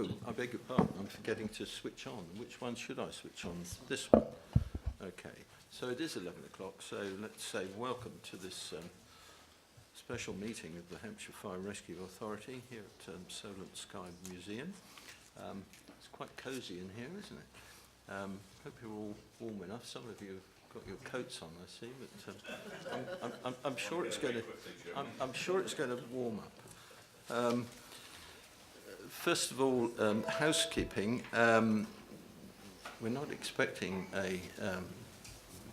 Oh, I beg your pardon, I'm forgetting to switch on. Which one should I switch on? This one. Okay, so it is 11 o'clock, so let's say welcome to this special meeting of the Hampshire Fire and Rescue Authority here at Solent Sky Museum. It's quite cosy in here, isn't it? Hope you're all warm enough. Some of you have got your coats on, I see, but I'm sure it's going to. I'm sure it's going to warm up. First of all, housekeeping. We're not expecting a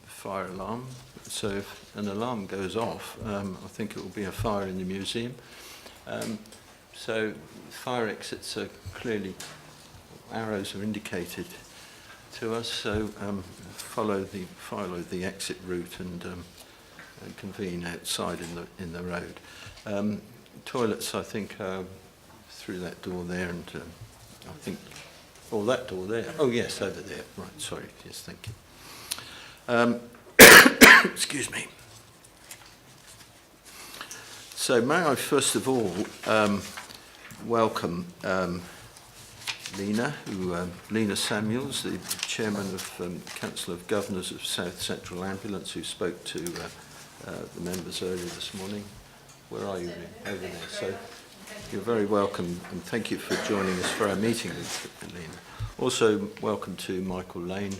fire alarm, so if an alarm goes off, I think it will be a fire in the museum. So fire exits are clearly, arrows are indicated to us, so follow the exit route and convene outside in the road. Toilets, I think, through that door there, and I think, oh, that door there. Oh, yes, over there. Right, sorry. Yes, thank you. Excuse me. So may I first of all welcome Lena Samuels, the chairman of Council of Governors of South Central Ambulance, who spoke to the members earlier this morning. Where are you? Over there. So you're very welcome, and thank you for joining us for our meeting with Lena. Also, welcome to Michael Lane.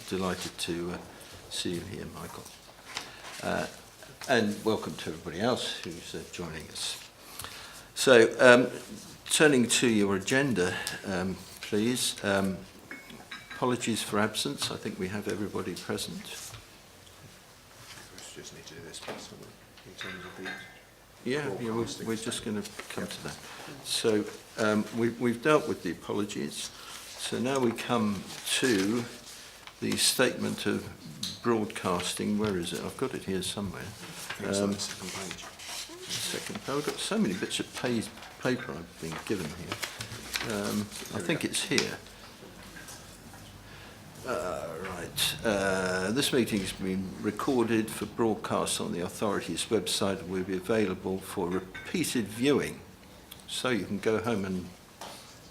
Delighted to see you here, Michael. And welcome to everybody else who's joining us. So, turning to your agenda, please. Apologies for absence. I think we have everybody present. We just need to do this in terms of the... Yeah, we're just going to come to that. So we've dealt with the apologies. So now we come to the statement of broadcasting. Where is it? I've got it here somewhere. It's on the second page. I've got so many bits of paper I've been given here. I think it's here. Right. This meeting has been recorded for broadcast on the authority's website and will be available for repeated viewing, so you can go home and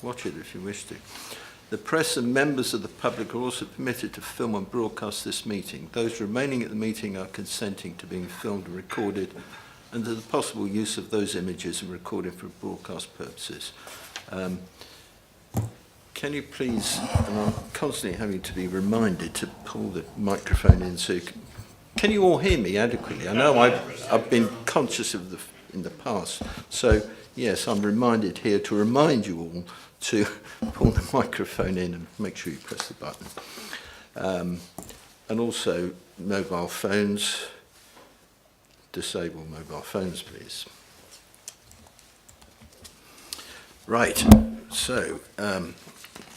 watch it if you wish to. The press and members of the public are also permitted to film and broadcast this meeting. Those remaining at the meeting are consenting to being filmed and recorded, and to the possible use of those images and recording for broadcast purposes. Can you please, and I'm constantly having to be reminded to pull the microphone in so can you all hear me adequately? I know I've been conscious of in the past, so yes, I'm reminded here to remind you all to pull the microphone in and make sure you press the button. And also mobile phones, disable mobile phones please. Right, so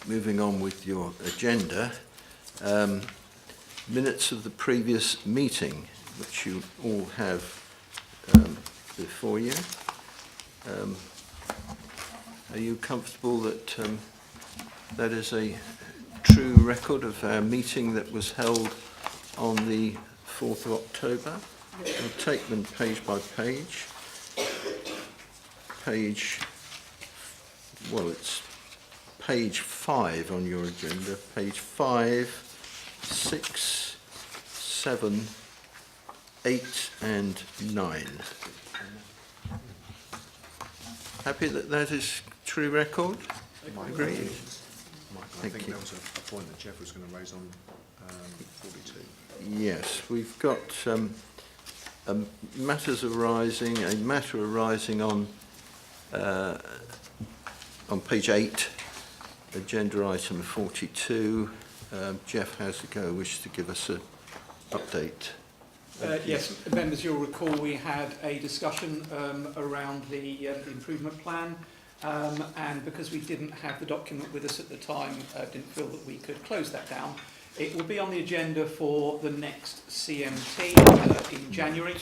moving on with your agenda, minutes of the previous meeting, which you all have before you. Are you comfortable that that is a true record of our meeting that was held on the 4th of October? I'll take them page by page. It's page 5 on your agenda, page 5, 6, 7, 8 and 9. Happy that that is true record? Agreed. Michael, I think there was a point that Jeff was going to raise on 42. Yes, we've got a matter arising on page 8, agenda item 42. Jeff, how's it go? Wish to give us an update? Yes, members, you'll recall we had a discussion around the improvement plan, and because we didn't have the document with us at the time, didn't feel that we could close that down. It will be on the agenda for the next CMT in January,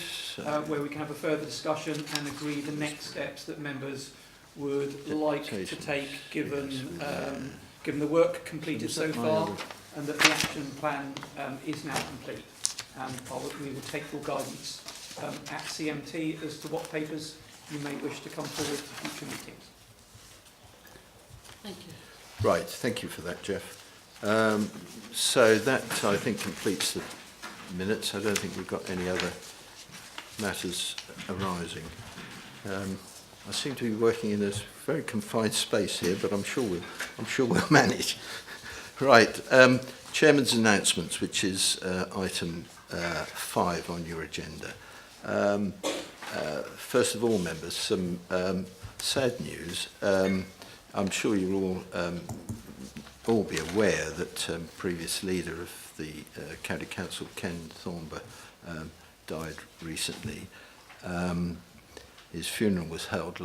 where we can have a further discussion and agree the next steps that members would like to take, given the work completed so far, and that the action plan is now complete. And we will take your guidance at CMT as to what papers you may wish to come forward to future meetings. Thank you. Right, thank you for that, Jeff. So that, I think, completes the minutes. I don't think we've got any other matters arising. I seem to be working in a very confined space here, but I'm sure we'll manage. Right, Chairman's announcements, which is item 5 on your agenda. First of all, members, some sad news. I'm sure you'll all be aware that previous leader of the County Council, Ken Thornber, died recently. His funeral was held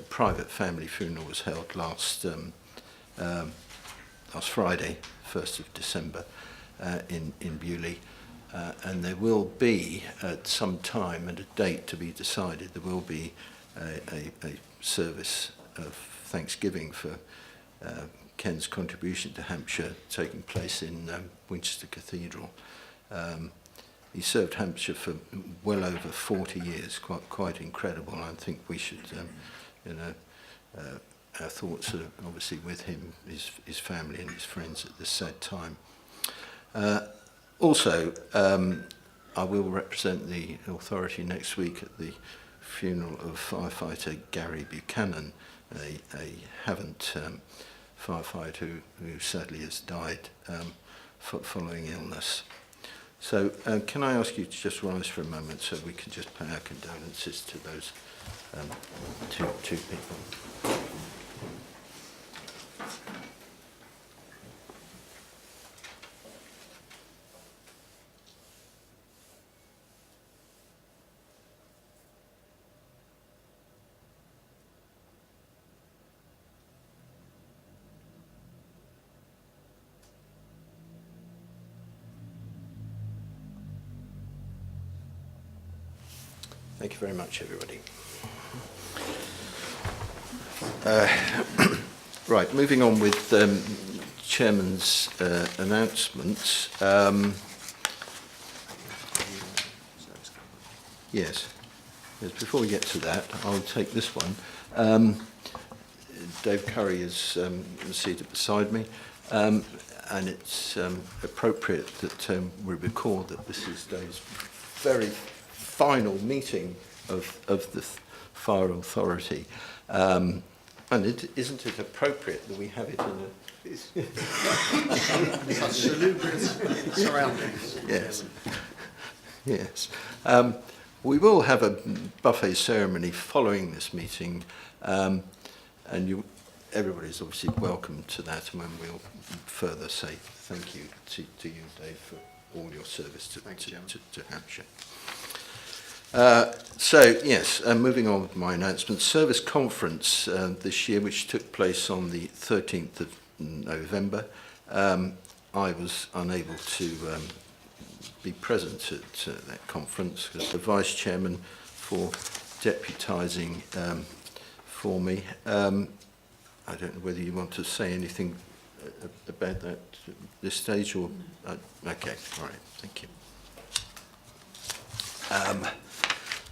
private family funeral was held last Friday, 1st of December, in Bewley. And there will be, at some time and a date to be decided, there will be a service of thanksgiving for Ken's contribution to Hampshire taking place in Winchester Cathedral. He served Hampshire for well over 40 years, quite incredible. I think we should, our thoughts are obviously with him, his family and his friends at this sad time. Also, I will represent the authority next week at the funeral of firefighter Gary Buchanan, a Havant firefighter who sadly has died following illness. So can I ask you to just rise for a moment so we can just pay our condolences to those two people. Thank you very much, everybody. Right, moving on with Chairman's announcements. Yes, before we get to that, I'll take this one. Dave Curry is seated beside me, and it's appropriate that we record that this is Dave's very final meeting of the Fire Authority. And isn't it appropriate that we have it in a... Such salubrious surroundings. Yes. Yes. We will have a buffet ceremony following this meeting, and everybody's obviously welcome to that, and we'll further say thank you to you, Dave, for all your service to Hampshire. So, yes, moving on with my announcement. Service conference this year, which took place on the 13th of November. I was unable to be present at that conference as the Vice Chairman for deputising for me. I don't know whether you want to say anything about that at this stage or... okay, all right, thank you.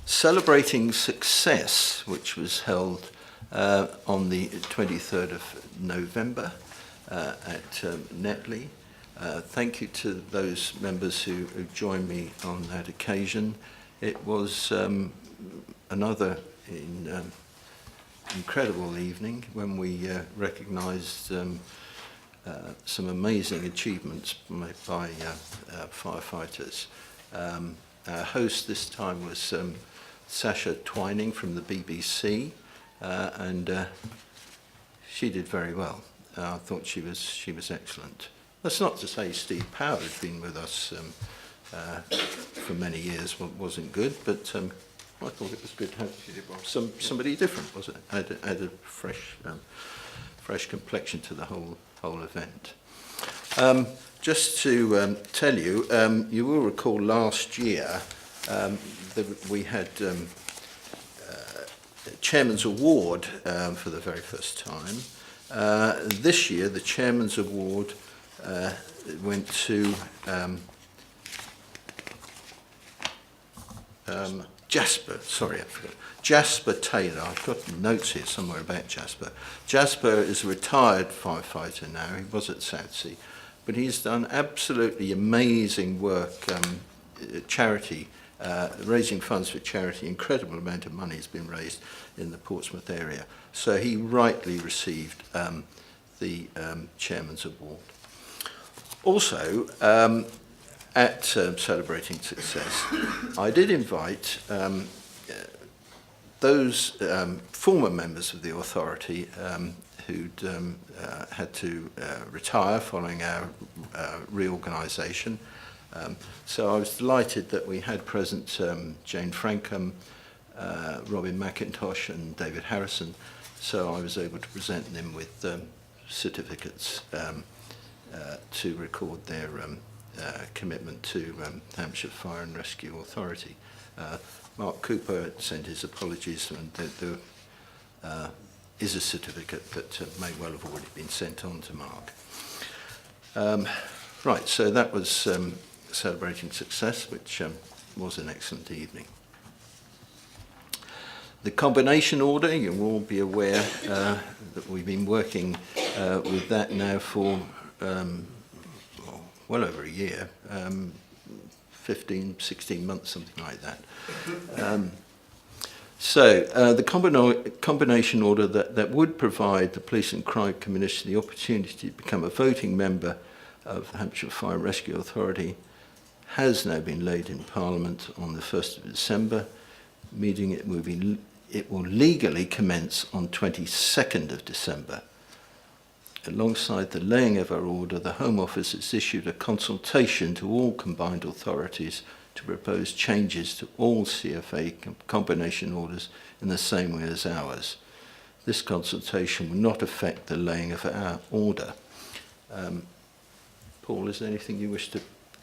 Celebrating Success, which was held on the 23rd of November at Netley. Thank you to those members who joined me on that occasion. It was another incredible evening when we recognised some amazing achievements made by firefighters. Our host this time was Sasha Twining from the BBC, and she did very well. I thought she was excellent. That's not to say Steve Power had been with us for many years, wasn't good, but I thought it was good to have somebody different, was it? Add a fresh complexion to the whole event. Just to tell you, you will recall last year that we had Chairman's Award for the very first time. This year, the Chairman's Award went to Jasper, sorry, I forgot. Jasper Taylor. I've got notes here somewhere about Jasper. Jasper is a retired firefighter now. He was at Southsea, but he's done absolutely amazing work, charity, raising funds for charity. Incredible amount of money has been raised in the Portsmouth area. So he rightly received the Chairman's Award. Also, at Celebrating Success, I did invite those former members of the authority who'd had to retire following our reorganisation. So I was delighted that we had present Jane Frankham, Robin McIntosh and David Harrison. So I was able to present them with certificates to record their commitment to Hampshire Fire and Rescue Authority. Mark Cooper sent his apologies, and there is a certificate that may well have already been sent on to Mark. Right, so that was Celebrating Success, which was an excellent evening. The combination order, you'll all be aware that we've been working with that now for well over a year, 15, 16 months, something like that. So the combination order that would provide the Police and Crime Commission the opportunity to become a voting member of the Hampshire Fire and Rescue Authority has now been laid in Parliament on the 1st of December, meaning it will legally commence on 22nd of December. Alongside the laying of our order, the Home Office has issued a consultation to all combined authorities to propose changes to all CFA combination orders in the same way as ours. This consultation will not affect the laying of our order. Paul, is there anything you wish to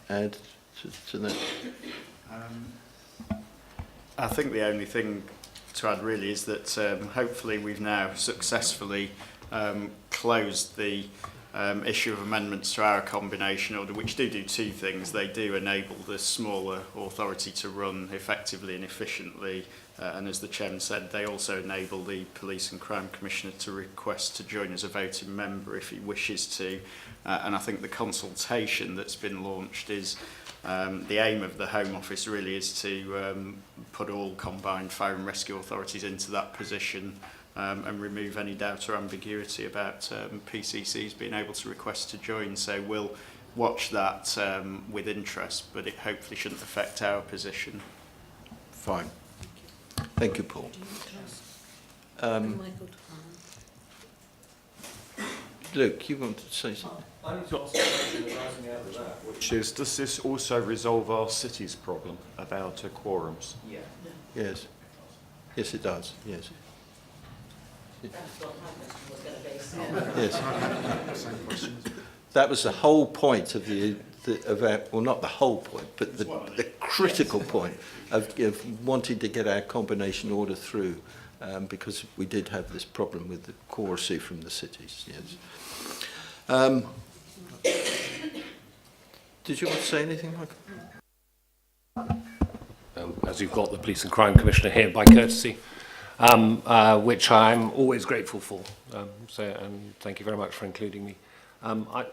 add to that? I think the only thing to add really is that hopefully we've now successfully closed the issue of amendments to our combination order, which do two things. They do enable the smaller authority to run effectively and efficiently, and as the Chairman said, they also enable the Police and Crime Commissioner to request to join as a voting member if he wishes to. And I think the consultation that's been launched is the aim of the Home Office really is to put all combined fire and rescue authorities into that position and remove any doubt or ambiguity about PCCs being able to request to join. So we'll watch that with interest, but it hopefully shouldn't affect our position. Fine. Thank you, Paul. Luke, you wanted to say something? I need to ask a question arising out of that, which is, does this also resolve our city's problem about quorums? Yeah. Yes. Yes, it does. Yes. That's what my question was going to be. Yes. Same questions. That was the whole point of well, not the whole point, but the critical point of wanting to get our combination order through, because we did have this problem with the quoracy from the cities. Yes. Did you want to say anything, Michael? As you've got the Police and Crime Commissioner here by courtesy, which I'm always grateful for. And thank you very much for including me. I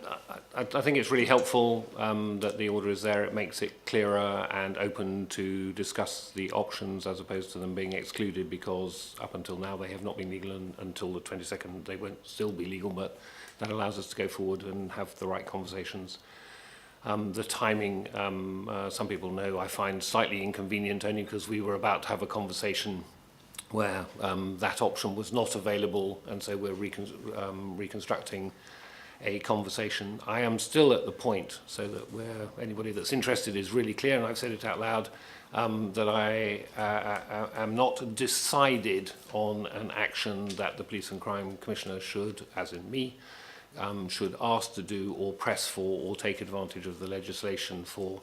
think it's really helpful that the order is there. It makes it clearer and open to discuss the options as opposed to them being excluded, because up until now they have not been legal, and until the 22nd they won't still be legal, but that allows us to go forward and have the right conversations. The timing, some people know, I find slightly inconvenient, only because we were about to have a conversation where that option was not available, and so we're reconstructing a conversation. I am still at the point, so that where anybody that's interested is really clear, and I've said it out loud, that I am not decided on an action that the Police and Crime Commissioner should, as in me, should ask to do or press for or take advantage of the legislation for,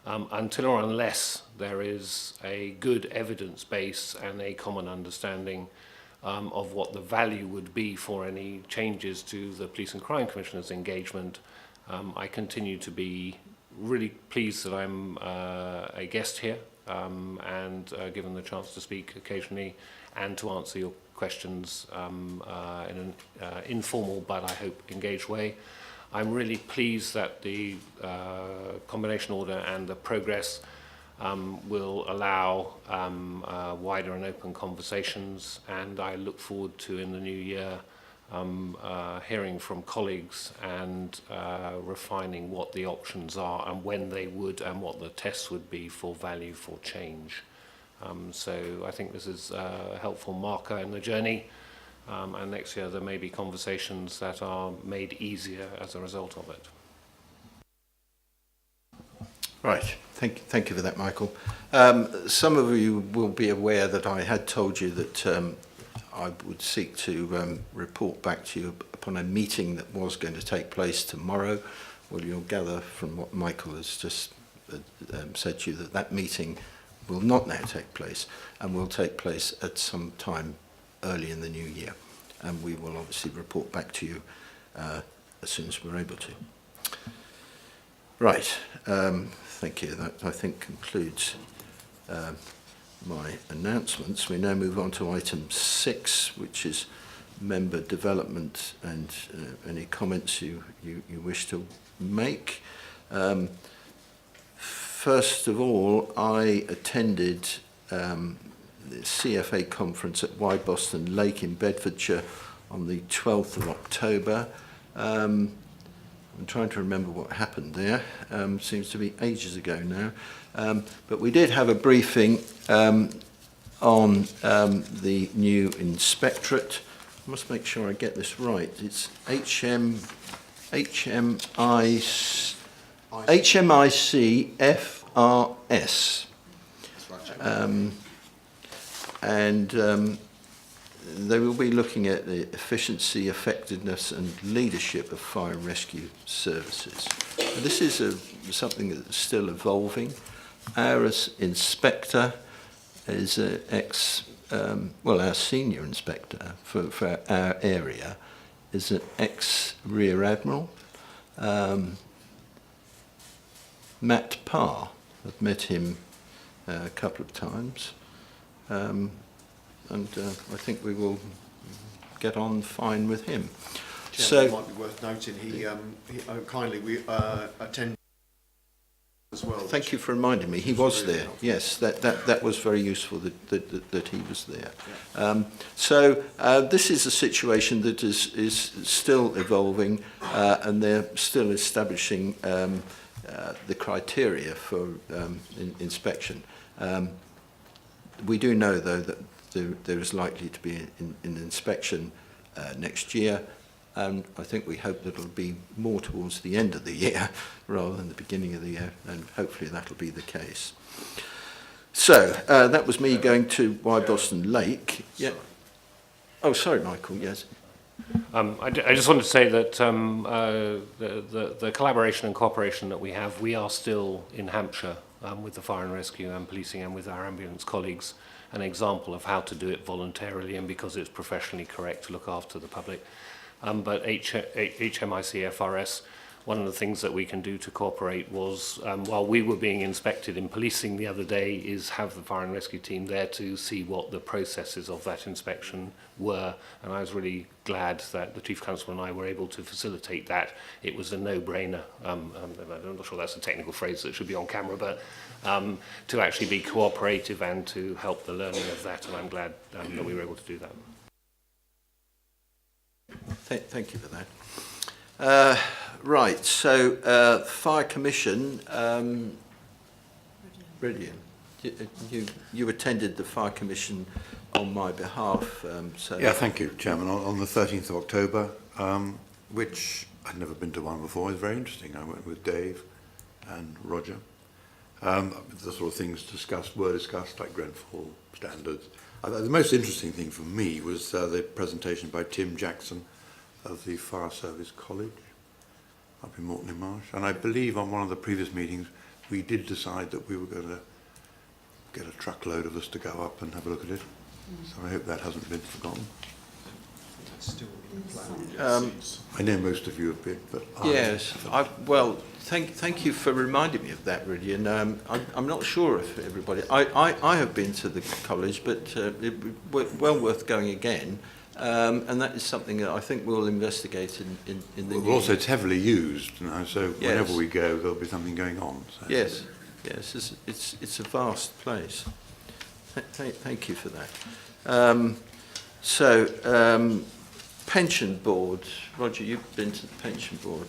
until or unless there is a good evidence base and a common understanding of what the value would be for any changes to the Police and Crime Commissioner's engagement. I continue to be really pleased that I'm a guest here and given the chance to speak occasionally and to answer your questions in an informal but I hope engaged way. I'm really pleased that the combination order and the progress will allow wider and open conversations, and I look forward to, in the new year, hearing from colleagues and refining what the options are and when they would and what the tests would be for value for change. So I think this is a helpful marker in the journey, and next year there may be conversations that are made easier as a result of it. Right, thank you for that, Michael. Some of you will be aware that I had told you that I would seek to report back to you upon a meeting that was going to take place tomorrow. Well, you'll gather from what Michael has just said to you that that meeting will not now take place and will take place at some time early in the new year. And we will obviously report back to you as soon as we're able to. Right, thank you. That, I think, concludes my announcements. We now move on to item 6, which is member development and any comments you wish to make. First of all, I attended the CFA conference at Wide Boston Lake in Bedfordshire on the 12th of October. I'm trying to remember what happened there. Seems to be ages ago now. But we did have a briefing on the new inspectorate. I must make sure I get this right. It's HMIC-FRS. And they will be looking at the efficiency, effectiveness and leadership of fire and rescue services. And this is something that's still evolving. Our inspector is our senior inspector for our area is an ex-Rear Admiral, Matt Parr. I've met him a couple of times. And I think we will get on fine with him. Chairman, it might be worth noting he kindly attended as well. Thank you for reminding me. He was there. Yes, that was very useful that he was there. Yeah. So this is a situation that is still evolving, and they're still establishing the criteria for inspection. We do know, though, that there is likely to be an inspection next year, and I think we hope that it'll be more towards the end of the year rather than the beginning of the year, and hopefully that'll be the case. So that was me going to Wide Boston Lake. Yeah. Oh, sorry, Michael. Yes. I just wanted to say that the collaboration and cooperation that we have, we are still in Hampshire with the fire and rescue and policing and with our ambulance colleagues, an example of how to do it voluntarily and because it's professionally correct to look after the public. But HMIC-FRS, one of the things that we can do to cooperate was, while we were being inspected in policing the other day, is have the fire and rescue team there to see what the processes of that inspection were. And I was really glad that the Chief Constable and I were able to facilitate that. It was a no-brainer. I'm not sure that's a technical phrase that should be on camera, but to actually be cooperative and to help the learning of that. And I'm glad that we were able to do that. Thank you for that. Right, so Fire Commission, brilliant. You attended the Fire Commission on my behalf. So yeah, thank you, Chairman. On the 13th of October, which I'd never been to one before, it was very interesting. I went with Dave and Roger. The sort of things were discussed, like Grenfell standards. The most interesting thing for me was the presentation by Tim Jackson of the Fire Service College up in Morton-in-Marsh. And I believe on one of the previous meetings we did decide that we were going to get a truckload of us to go up and have a look at it. So I hope that hasn't been forgotten. I know most of you have been, but Yes, well, thank you for reminding me of that, really. And I'm not sure if everybody. I have been to the college, but well worth going again. And that is something that I think we'll investigate in the. well, also it's heavily used now, so whenever Yes. we go, there'll be something going on. So. Yes, it's a vast place. Thank you for that. Pension board. Roger, you've been to the pension board.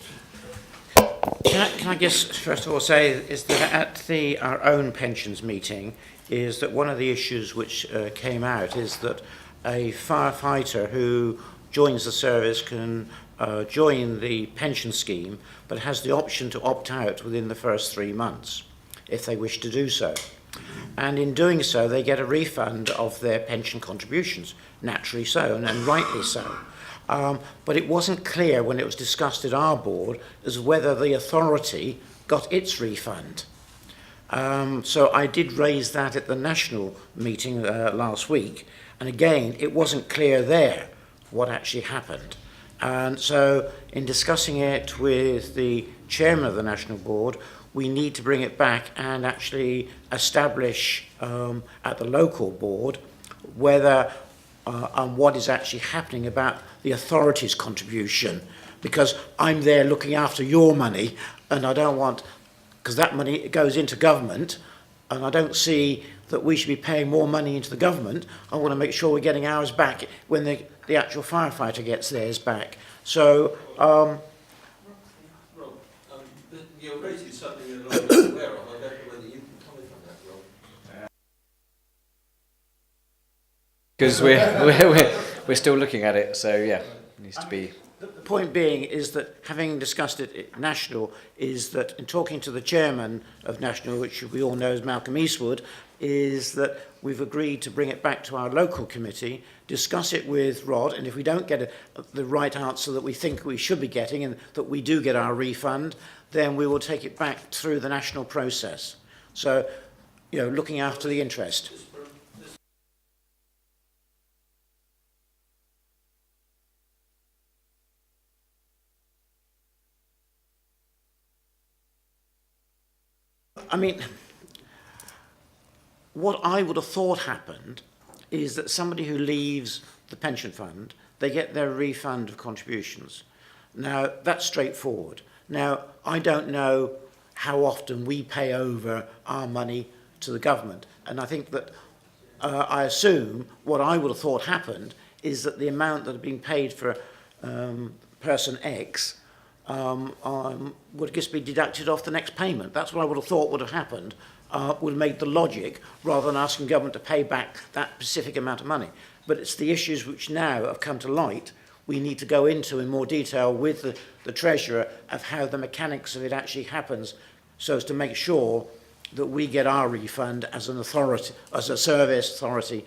Can I just first of all say is that at our own pensions meeting is that one of the issues which came out is that a firefighter who joins the service can join the pension scheme but has the option to opt out within the first 3 months if they wish to do so. And in doing so they get a refund of their pension contributions, naturally so and rightly so. But it wasn't clear when it was discussed at our board as whether the authority got its refund. So I did raise that at the national meeting last week, and again it wasn't clear there what actually happened. And so in discussing it with the chairman of the national board, we need to bring it back and actually establish at the local board whether and what is actually happening about the authority's contribution, because I'm there looking after your money and I don't want, because that money goes into government and I don't see that we should be paying more money into the government. I want to make sure we're getting ours back when the actual firefighter gets theirs back. So Rob, you're raising something that I'm not aware of. I don't know whether you can comment on that, Rob. Because we're still looking at it, so yeah, it needs to be. The point being is that having discussed it at National is that in talking to the chairman of National, which we all know is Malcolm Eastwood, is that we've agreed to bring it back to our local committee, discuss it with Rod, and if we don't get the right answer that we think we should be getting and that we do get our refund, then we will take it back through the national process. So, you know, looking after the interest. I mean, what I would have thought happened is that somebody who leaves the pension fund, they get their refund of contributions. Now, that's straightforward. Now, I don't know how often we pay over our money to the government. And I think that I assume what I would have thought happened is that the amount that had been paid for person X would just be deducted off the next payment. That's what I would have thought would have happened, would have made the logic, rather than asking government to pay back that specific amount of money. But it's the issues which now have come to light we need to go into in more detail with the Treasurer of how the mechanics of it actually happens, so as to make sure that we get our refund as an authority, as a service authority,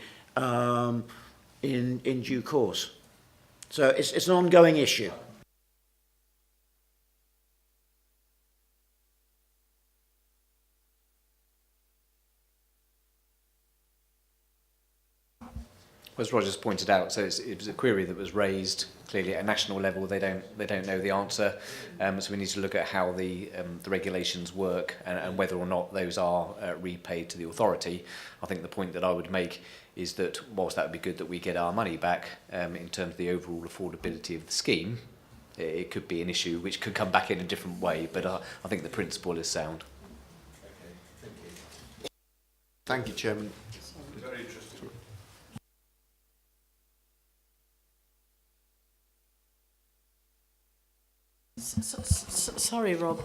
in due course. So it's an ongoing issue. As Roger's pointed out, so it was a query that was raised clearly at a national level. They don't know the answer, so we need to look at how the regulations work and whether or not those are repaid to the authority. I think the point that I would make is that whilst that would be good that we get our money back, in terms of the overall affordability of the scheme, it could be an issue which could come back in a different way. But I think the principle is sound. Okay, thank you. Thank you, Chairman. Very interesting. Sorry, Rob.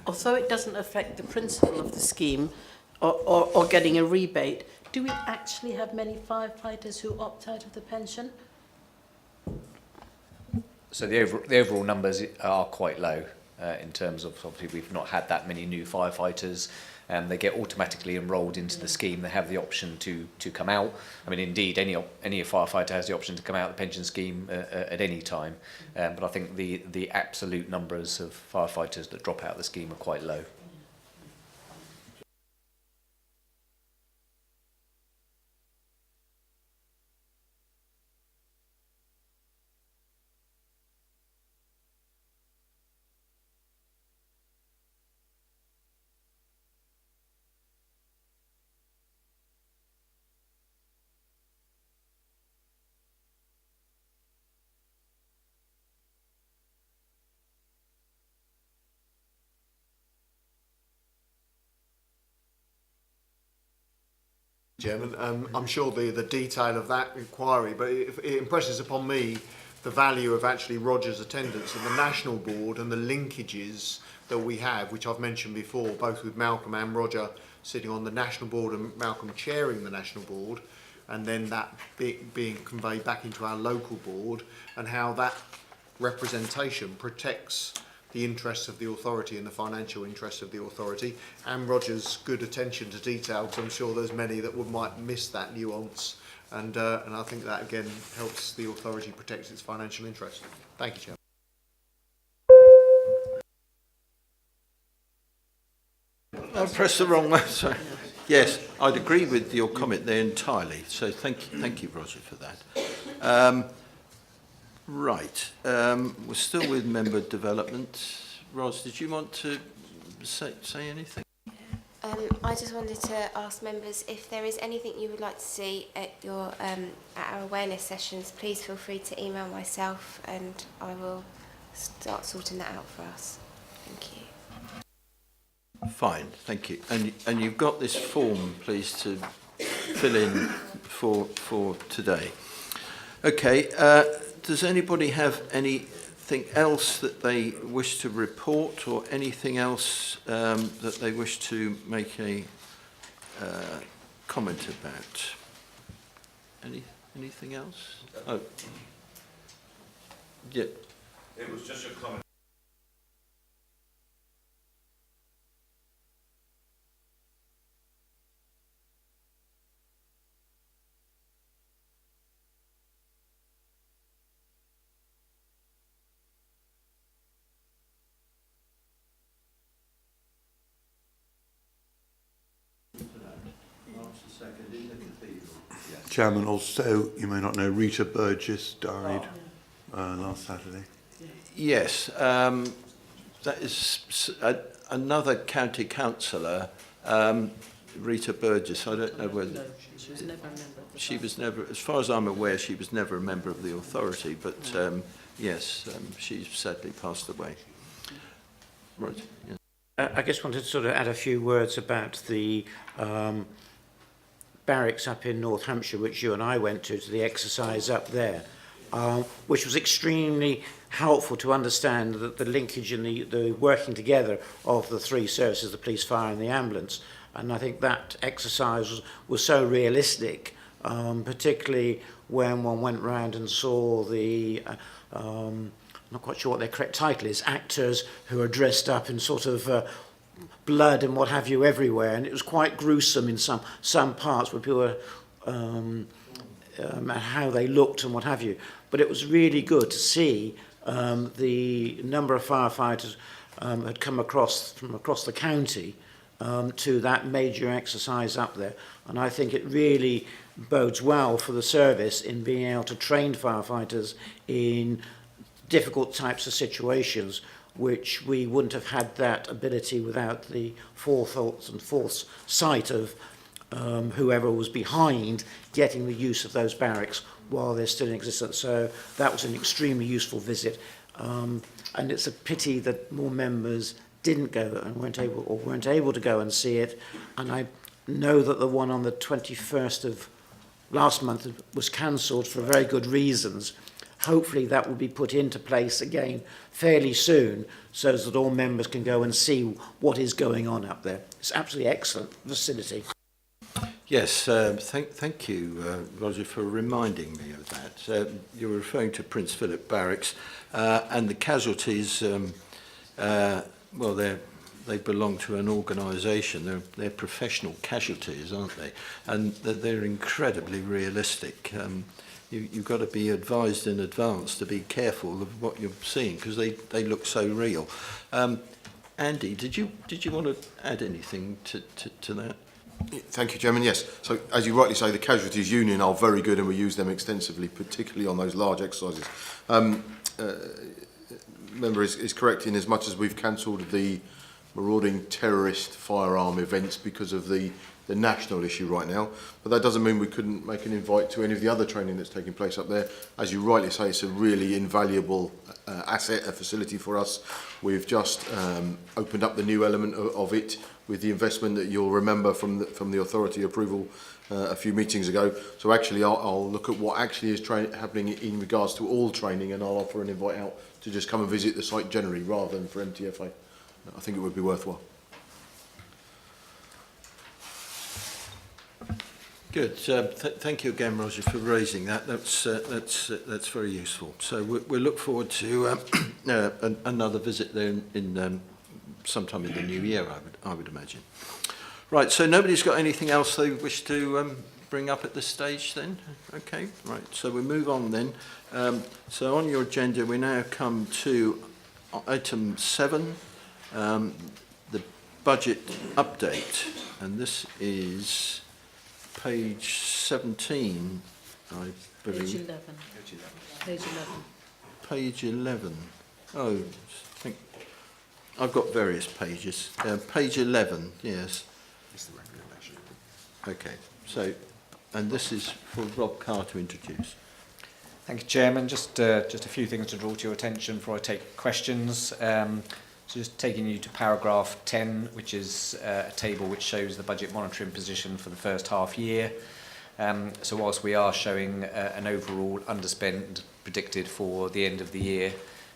Although it doesn't affect the principle of the scheme or getting a rebate, do we actually have many firefighters who opt out of the pension? So the overall numbers are quite low in terms of, obviously we've not had that many new firefighters. They get automatically enrolled into the scheme. They have the option to come out. I mean, indeed, any firefighter has the option to come out of the pension scheme at any time. But I think the absolute numbers of firefighters that drop out of the scheme are quite low. Chairman, I'm sure the detail of that inquiry, but it impresses upon me the value of actually Roger's attendance at the national board and the linkages that we have, which I've mentioned before, both with Malcolm and Roger sitting on the national board and Malcolm chairing the national board, and then that being conveyed back into our local board, and how that representation protects the interests of the authority and the financial interests of the authority, and Roger's good attention to detail, because I'm sure there's many that might miss that nuance, and I think that again helps the authority protect its financial interests. Thank you, Chairman. I pressed the wrong one. Sorry. Yes, I'd agree with your comment there entirely. So thank you, Roger, for that. Right, we're still with member development. Ros, did you want to say anything? I just wanted to ask members if there is anything you would like to see at your at our awareness sessions. Please feel free to email myself, and I will start sorting that out for us. Thank you. Fine, thank you. And you've got this form, please, to fill in for today. Okay. Does anybody have anything else that they wish to report, or anything else that they wish to make a comment about? Anything else? Oh, yeah. It was just a comment. Chairman, also, you may not know, Rita Burgess died last Saturday. Yes, that is another county councillor, Rita Burgess. I don't know whether... No, she was never a member of the She was never, as far as I'm aware, she was never a member of the authority, but yes, she sadly passed away. Right, yeah. I just wanted to sort of add a few words about the barracks up in North Hampshire, which you and I went to the exercise up there, which was extremely helpful to understand the linkage and the working together of the three services, the police, fire and the ambulance. And I think that exercise was so realistic, particularly when one went round and saw the, I'm not quite sure what their correct title is, actors who are dressed up in sort of blood and what have you everywhere, and it was quite gruesome in some parts where people were how they looked and what have you. But it was really good to see the number of firefighters had come across from across the county to that major exercise up there, and I think it really bodes well for the service in being able to train firefighters in difficult types of situations, which we wouldn't have had that ability without the forethought and foresight of whoever was behind getting the use of those barracks while they're still in existence. So that was an extremely useful visit, and it's a pity that more members didn't go and weren't able to go and see it. And I know that the one on the 21st of last month was cancelled for very good reasons. Hopefully that will be put into place again fairly soon, so that all members can go and see what is going on up there. It's absolutely excellent facility. Yes, thank you, Roger, for reminding me of that. You were referring to Prince Philip Barracks, and the casualties, well, they belong to an organisation. They're professional casualties, aren't they? And they're incredibly realistic. You've got to be advised in advance to be careful of what you're seeing, because they look so real. Andy, did you want to add anything to that? Thank you, Chairman. Yes. So, as you rightly say, the Casualties Union are very good, and we use them extensively, particularly on those large exercises. Member is correct in as much as we've cancelled the marauding terrorist firearm events because of the national issue right now, but that doesn't mean we couldn't make an invite to any of the other training that's taking place up there. As you rightly say, it's a really invaluable asset, a facility for us. We've just opened up the new element of it with the investment that you'll remember from the authority approval a few meetings ago. So actually, I'll look at what actually is happening in regards to all training, and I'll offer an invite out to just come and visit the site generally rather than for MTFA. I think it would be worthwhile. Good. Thank you again, Roger, for raising that. That's very useful. So we'll look forward to another visit there in sometime in the new year, I would imagine. Right. So nobody's got anything else they wish to bring up at this stage, then? Okay. Right. So we move on then. So on your agenda, we now come to item 7, the budget update, and this is page 17, I believe. Page 11. Page 11. Page 11. Oh, I think I've got various pages. Page 11, yes. It's the recommendation. Okay, so, and this is for Rob Carr to introduce. Thank you, Chairman. Just a few things to draw to your attention before I take questions. So just taking you to paragraph 10, which is a table which shows the budget monitoring position for the first half year. So whilst we are showing an overall underspend predicted for the end of the year,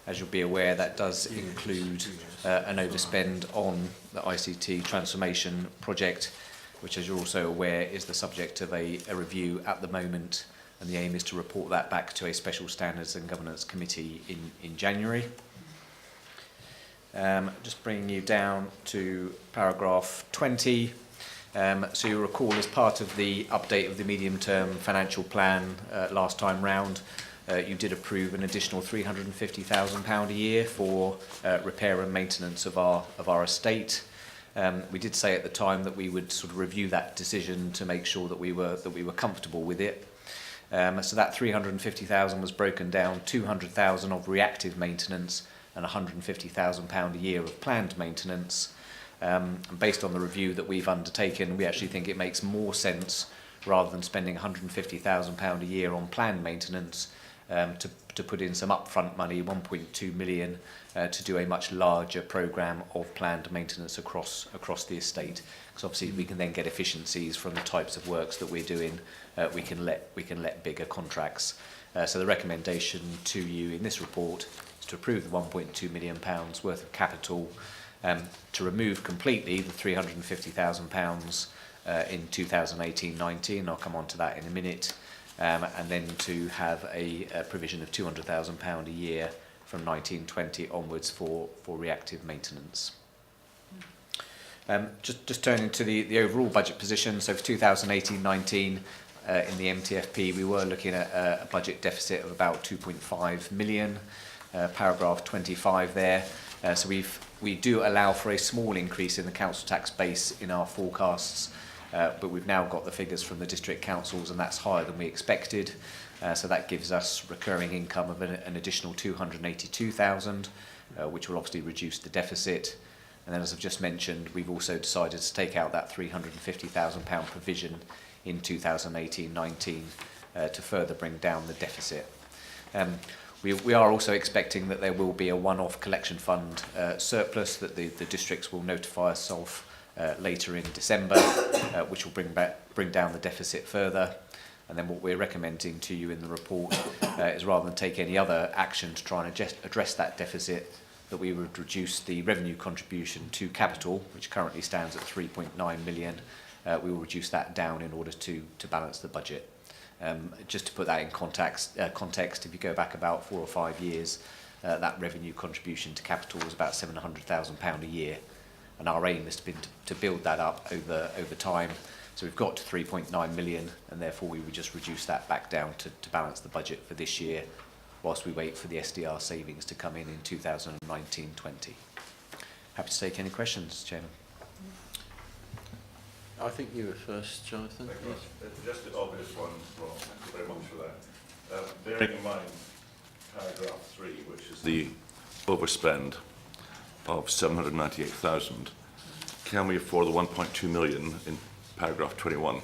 as you'll be aware, that does include an overspend on the ICT transformation project, which, as you're also aware, is the subject of a review at the moment, and the aim is to report that back to a Special Standards and Governance Committee in January. Just bringing you down to paragraph 20. So you'll recall, as part of the update of the medium-term financial plan last time round, you did approve an additional £350,000 a year for repair and maintenance of our estate. We did say at the time that we would sort of review that decision to make sure that we were comfortable with it. So that £350,000 was broken down, £200,000 of reactive maintenance and £150,000 a year of planned maintenance. And based on the review that we've undertaken, we actually think it makes more sense, rather than spending £150,000 a year on planned maintenance, to put in some upfront money, 1.2 million, to do a much larger programme of planned maintenance across the estate. Because obviously we can then get efficiencies from the types of works that we're doing. We can let bigger contracts. So the recommendation to you in this report is to approve the £1.2 million worth of capital, to remove completely the £350,000 in 2018-19. I'll come on to that in a minute. And then to have a provision of £200,000 a year from 1920 onwards for reactive maintenance. Just turning to the overall budget position. So for 2018-19, in the MTFP, we were looking at a budget deficit of about 2.5 million. Paragraph 25 there. So we do allow for a small increase in the council tax base in our forecasts, but we've now got the figures from the district councils, and that's higher than we expected. So that gives us recurring income of an additional 282,000, which will obviously reduce the deficit. And then, as I've just mentioned, we've also decided to take out that £350,000 provision in 2018-19 to further bring down the deficit. We are also expecting that there will be a one-off collection fund surplus that the districts will notify us of later in December, which will bring down the deficit further. And then what we're recommending to you in the report is, rather than take any other action to try and address that deficit, that we would reduce the revenue contribution to capital, which currently stands at 3.9 million. We will reduce that down in order to balance the budget. Just to put that in context, if you go back about 4 or 5 years, that revenue contribution to capital was about £700,000 a year, and our aim has been to build that up over time. So we've got to 3.9 million, and therefore we would just reduce that back down to balance the budget for this year, whilst we wait for the SDR savings to come in 2019-20. Happy to take any questions, Chairman. I think you were first, Jonathan. Yes. Just the obvious one, Rob. Thank you very much for that. Bearing in mind paragraph 3, which is the overspend of 798,000, can we afford the 1.2 million in paragraph 21?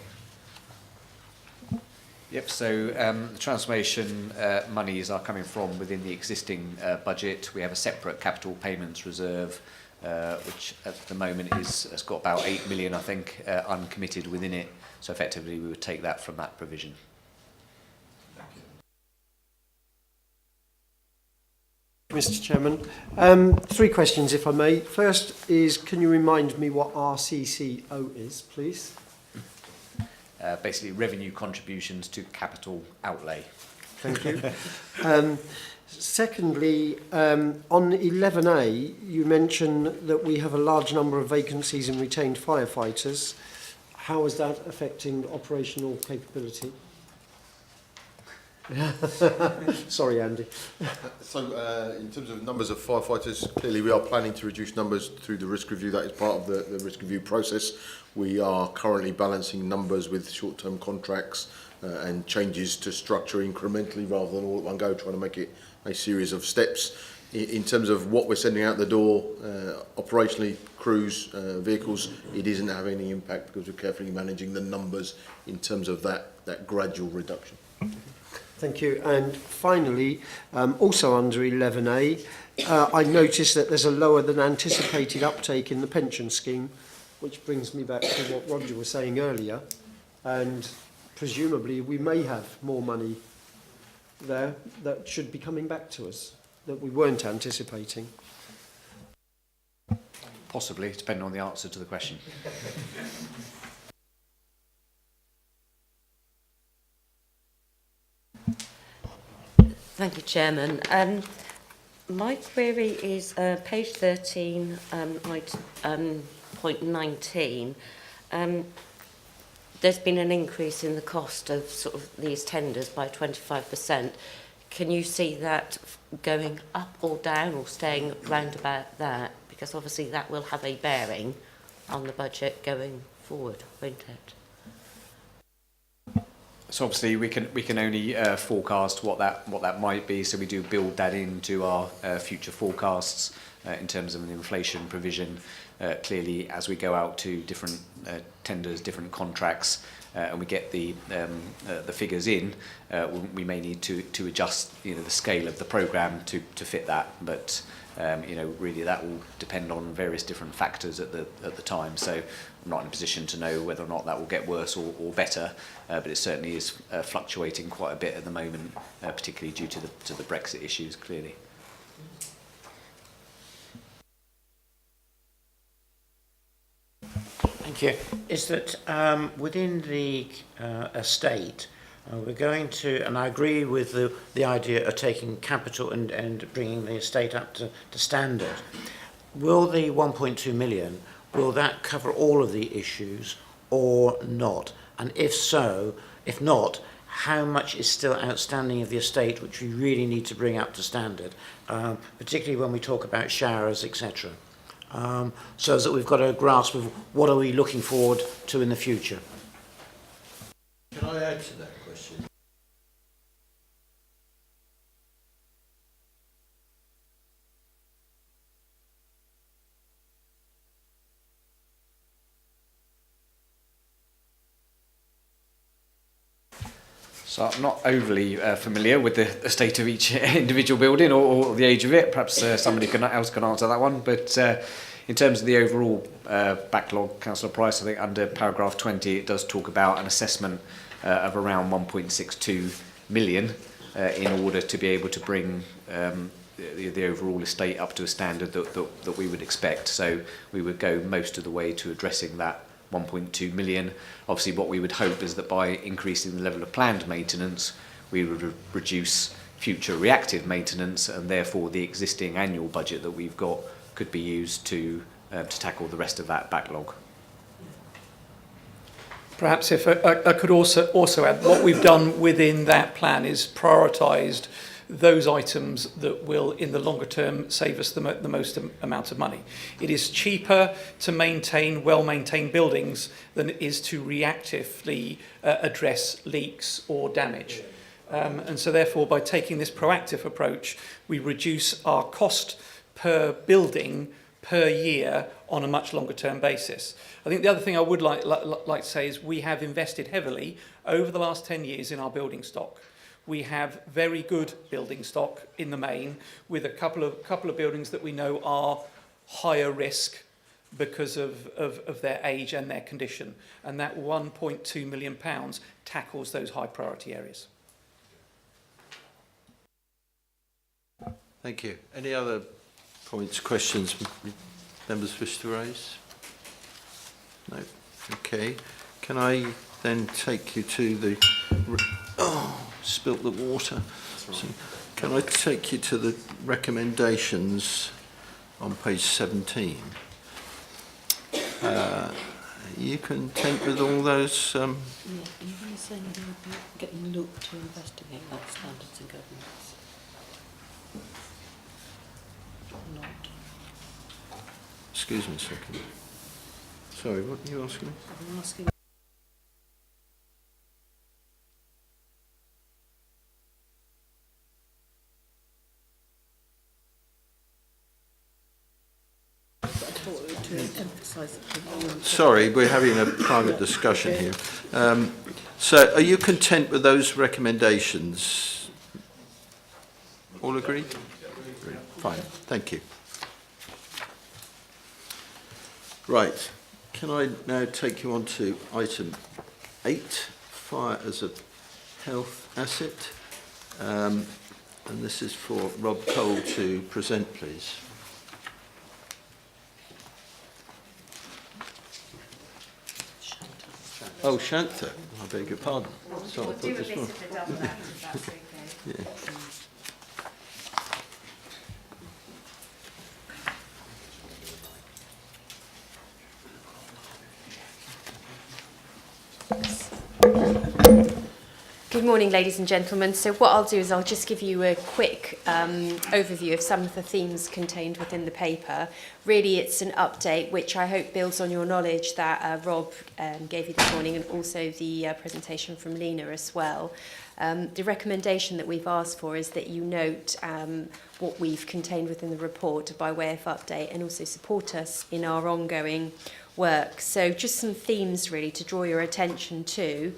Yep, so the transformation monies are coming from within the existing budget. We have a separate capital payments reserve which at the moment has got about 8 million, I think, uncommitted within it. So effectively, we would take that from that provision. Mr. Chairman, 3 questions, if I may. First is, can you remind me what RCCO is, please? Basically, revenue contributions to capital outlay. Thank you. Secondly, on 11A, you mention that we have a large number of vacancies in retained firefighters. How is that affecting operational capability? Sorry, Andy. So, in terms of numbers of firefighters, clearly we are planning to reduce numbers through the risk review. That is part of the risk review process. We are currently balancing numbers with short-term contracts and changes to structure incrementally rather than all at one go, trying to make it a series of steps. In terms of what we're sending out the door, operationally, crews, vehicles, it isn't having any impact because we're carefully managing the numbers in terms of that gradual reduction. Thank you. And finally, also under 11A, I noticed that there's a lower than anticipated uptake in the pension scheme, which brings me back to what Roger was saying earlier. And presumably we may have more money there that should be coming back to us that we weren't anticipating. Possibly, depending on the answer to the question. Thank you, Chairman. My query is page 13, point 19. There's been an increase in the cost of sort of these tenders by 25%. Can you see that going up or down or staying round about that? Because obviously that will have a bearing on the budget going forward, won't it? So obviously we can only forecast what that might be. So we do build that into our future forecasts in terms of an inflation provision. Clearly, as we go out to different tenders, different contracts, and we get the figures in, we may need to adjust the scale of the programme to fit that. But really that will depend on various different factors at the time. So I'm not in a position to know whether or not that will get worse or better, but it certainly is fluctuating quite a bit at the moment, particularly due to the Brexit issues, clearly. Thank you. Is that within the estate, we're going to, and I agree with the idea of taking capital and bringing the estate up to standard. Will the 1.2 million, will that cover all of the issues or not? And if so, if not, how much is still outstanding of the estate which we really need to bring up to standard, particularly when we talk about showers, etc. So that we've got a grasp of what are we looking forward to in the future. Can I add to that question? So I'm not overly familiar with the state of each individual building or the age of it. Perhaps somebody else can answer that one. But in terms of the overall backlog, Councillor Price, I think under paragraph 20 it does talk about an assessment of around 1.62 million in order to be able to bring the overall estate up to a standard that we would expect. So we would go most of the way to addressing that 1.2 million. Obviously what we would hope is that by increasing the level of planned maintenance we would reduce future reactive maintenance, and therefore the existing annual budget that we've got could be used to tackle the rest of that backlog. Perhaps if I could also add, what we've done within that plan is prioritised those items that will, in the longer term, save us the most amount of money. It is cheaper to maintain well-maintained buildings than it is to reactively address leaks or damage. And so therefore, by taking this proactive approach, we reduce our cost per building per year on a much longer term basis. I think the other thing I would like to say is we have invested heavily over the last 10 years in our building stock. We have very good building stock in the main, with a couple of buildings that we know are higher risk because of their age and their condition. And that £1.2 million tackles those high priority areas. Thank you. Any other points, questions members wish to raise? No. Okay. Can I then take you to the... Oh, spilt the water. So, can I take you to the recommendations on page 17? Are you content with all those? Yeah, are you going to say anything about getting looked to investigate that standards and governance? Not. Excuse me a second. Sorry, what are you asking me? I'm asking. Sorry, we're having a private discussion here. So are you content with those recommendations? All agreed? Fine, thank you. Right, can I now take you on to item 8, fire as a health asset. And this is for Rob Cole to present, please. Oh, Shantha, I beg your pardon. Sorry, I thought this was... Yeah. Good morning, ladies and gentlemen. So what I'll do is I'll just give you a quick overview of some of the themes contained within the paper. Really, it's an update which I hope builds on your knowledge that Rob gave you this morning, and also the presentation from Lena as well. The recommendation that we've asked for is that you note what we've contained within the report by way of update, and also support us in our ongoing work. So just some themes really to draw your attention to.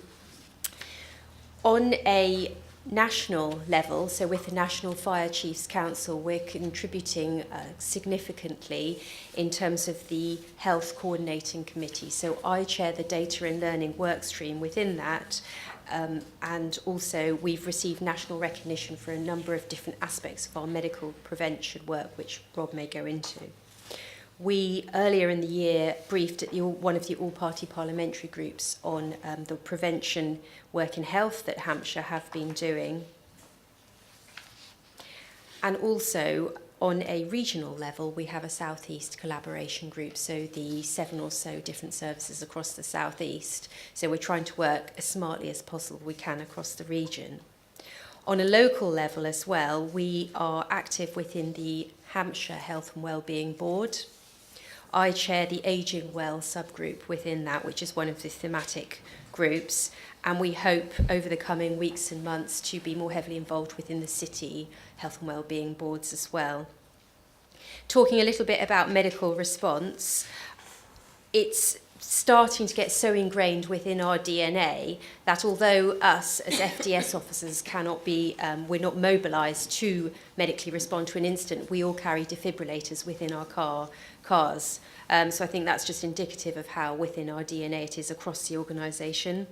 On a national level, so with the National Fire Chiefs Council, we're contributing significantly in terms of the Health Coordinating Committee. So I chair the Data and Learning work stream within that, and also we've received national recognition for a number of different aspects of our medical prevention work, which Rob may go into. We, earlier in the year, briefed at one of the all-party parliamentary groups on the prevention work in health that Hampshire have been doing. And also, on a regional level, we have a South East collaboration group, so the 7 or so different services across the South East. So we're trying to work as smartly as possible we can across the region. On a local level as well, we are active within the Hampshire Health and Wellbeing Board. I chair the Ageing Well subgroup within that, which is one of the thematic groups, and we hope over the coming weeks and months to be more heavily involved within the city health and wellbeing boards as well. Talking a little bit about medical response, it's starting to get so ingrained within our DNA that although us as FDS officers cannot be, we're not mobilised to medically respond to an incident, we all carry defibrillators within our cars. So I think that's just indicative of how within our DNA it is across the organisation.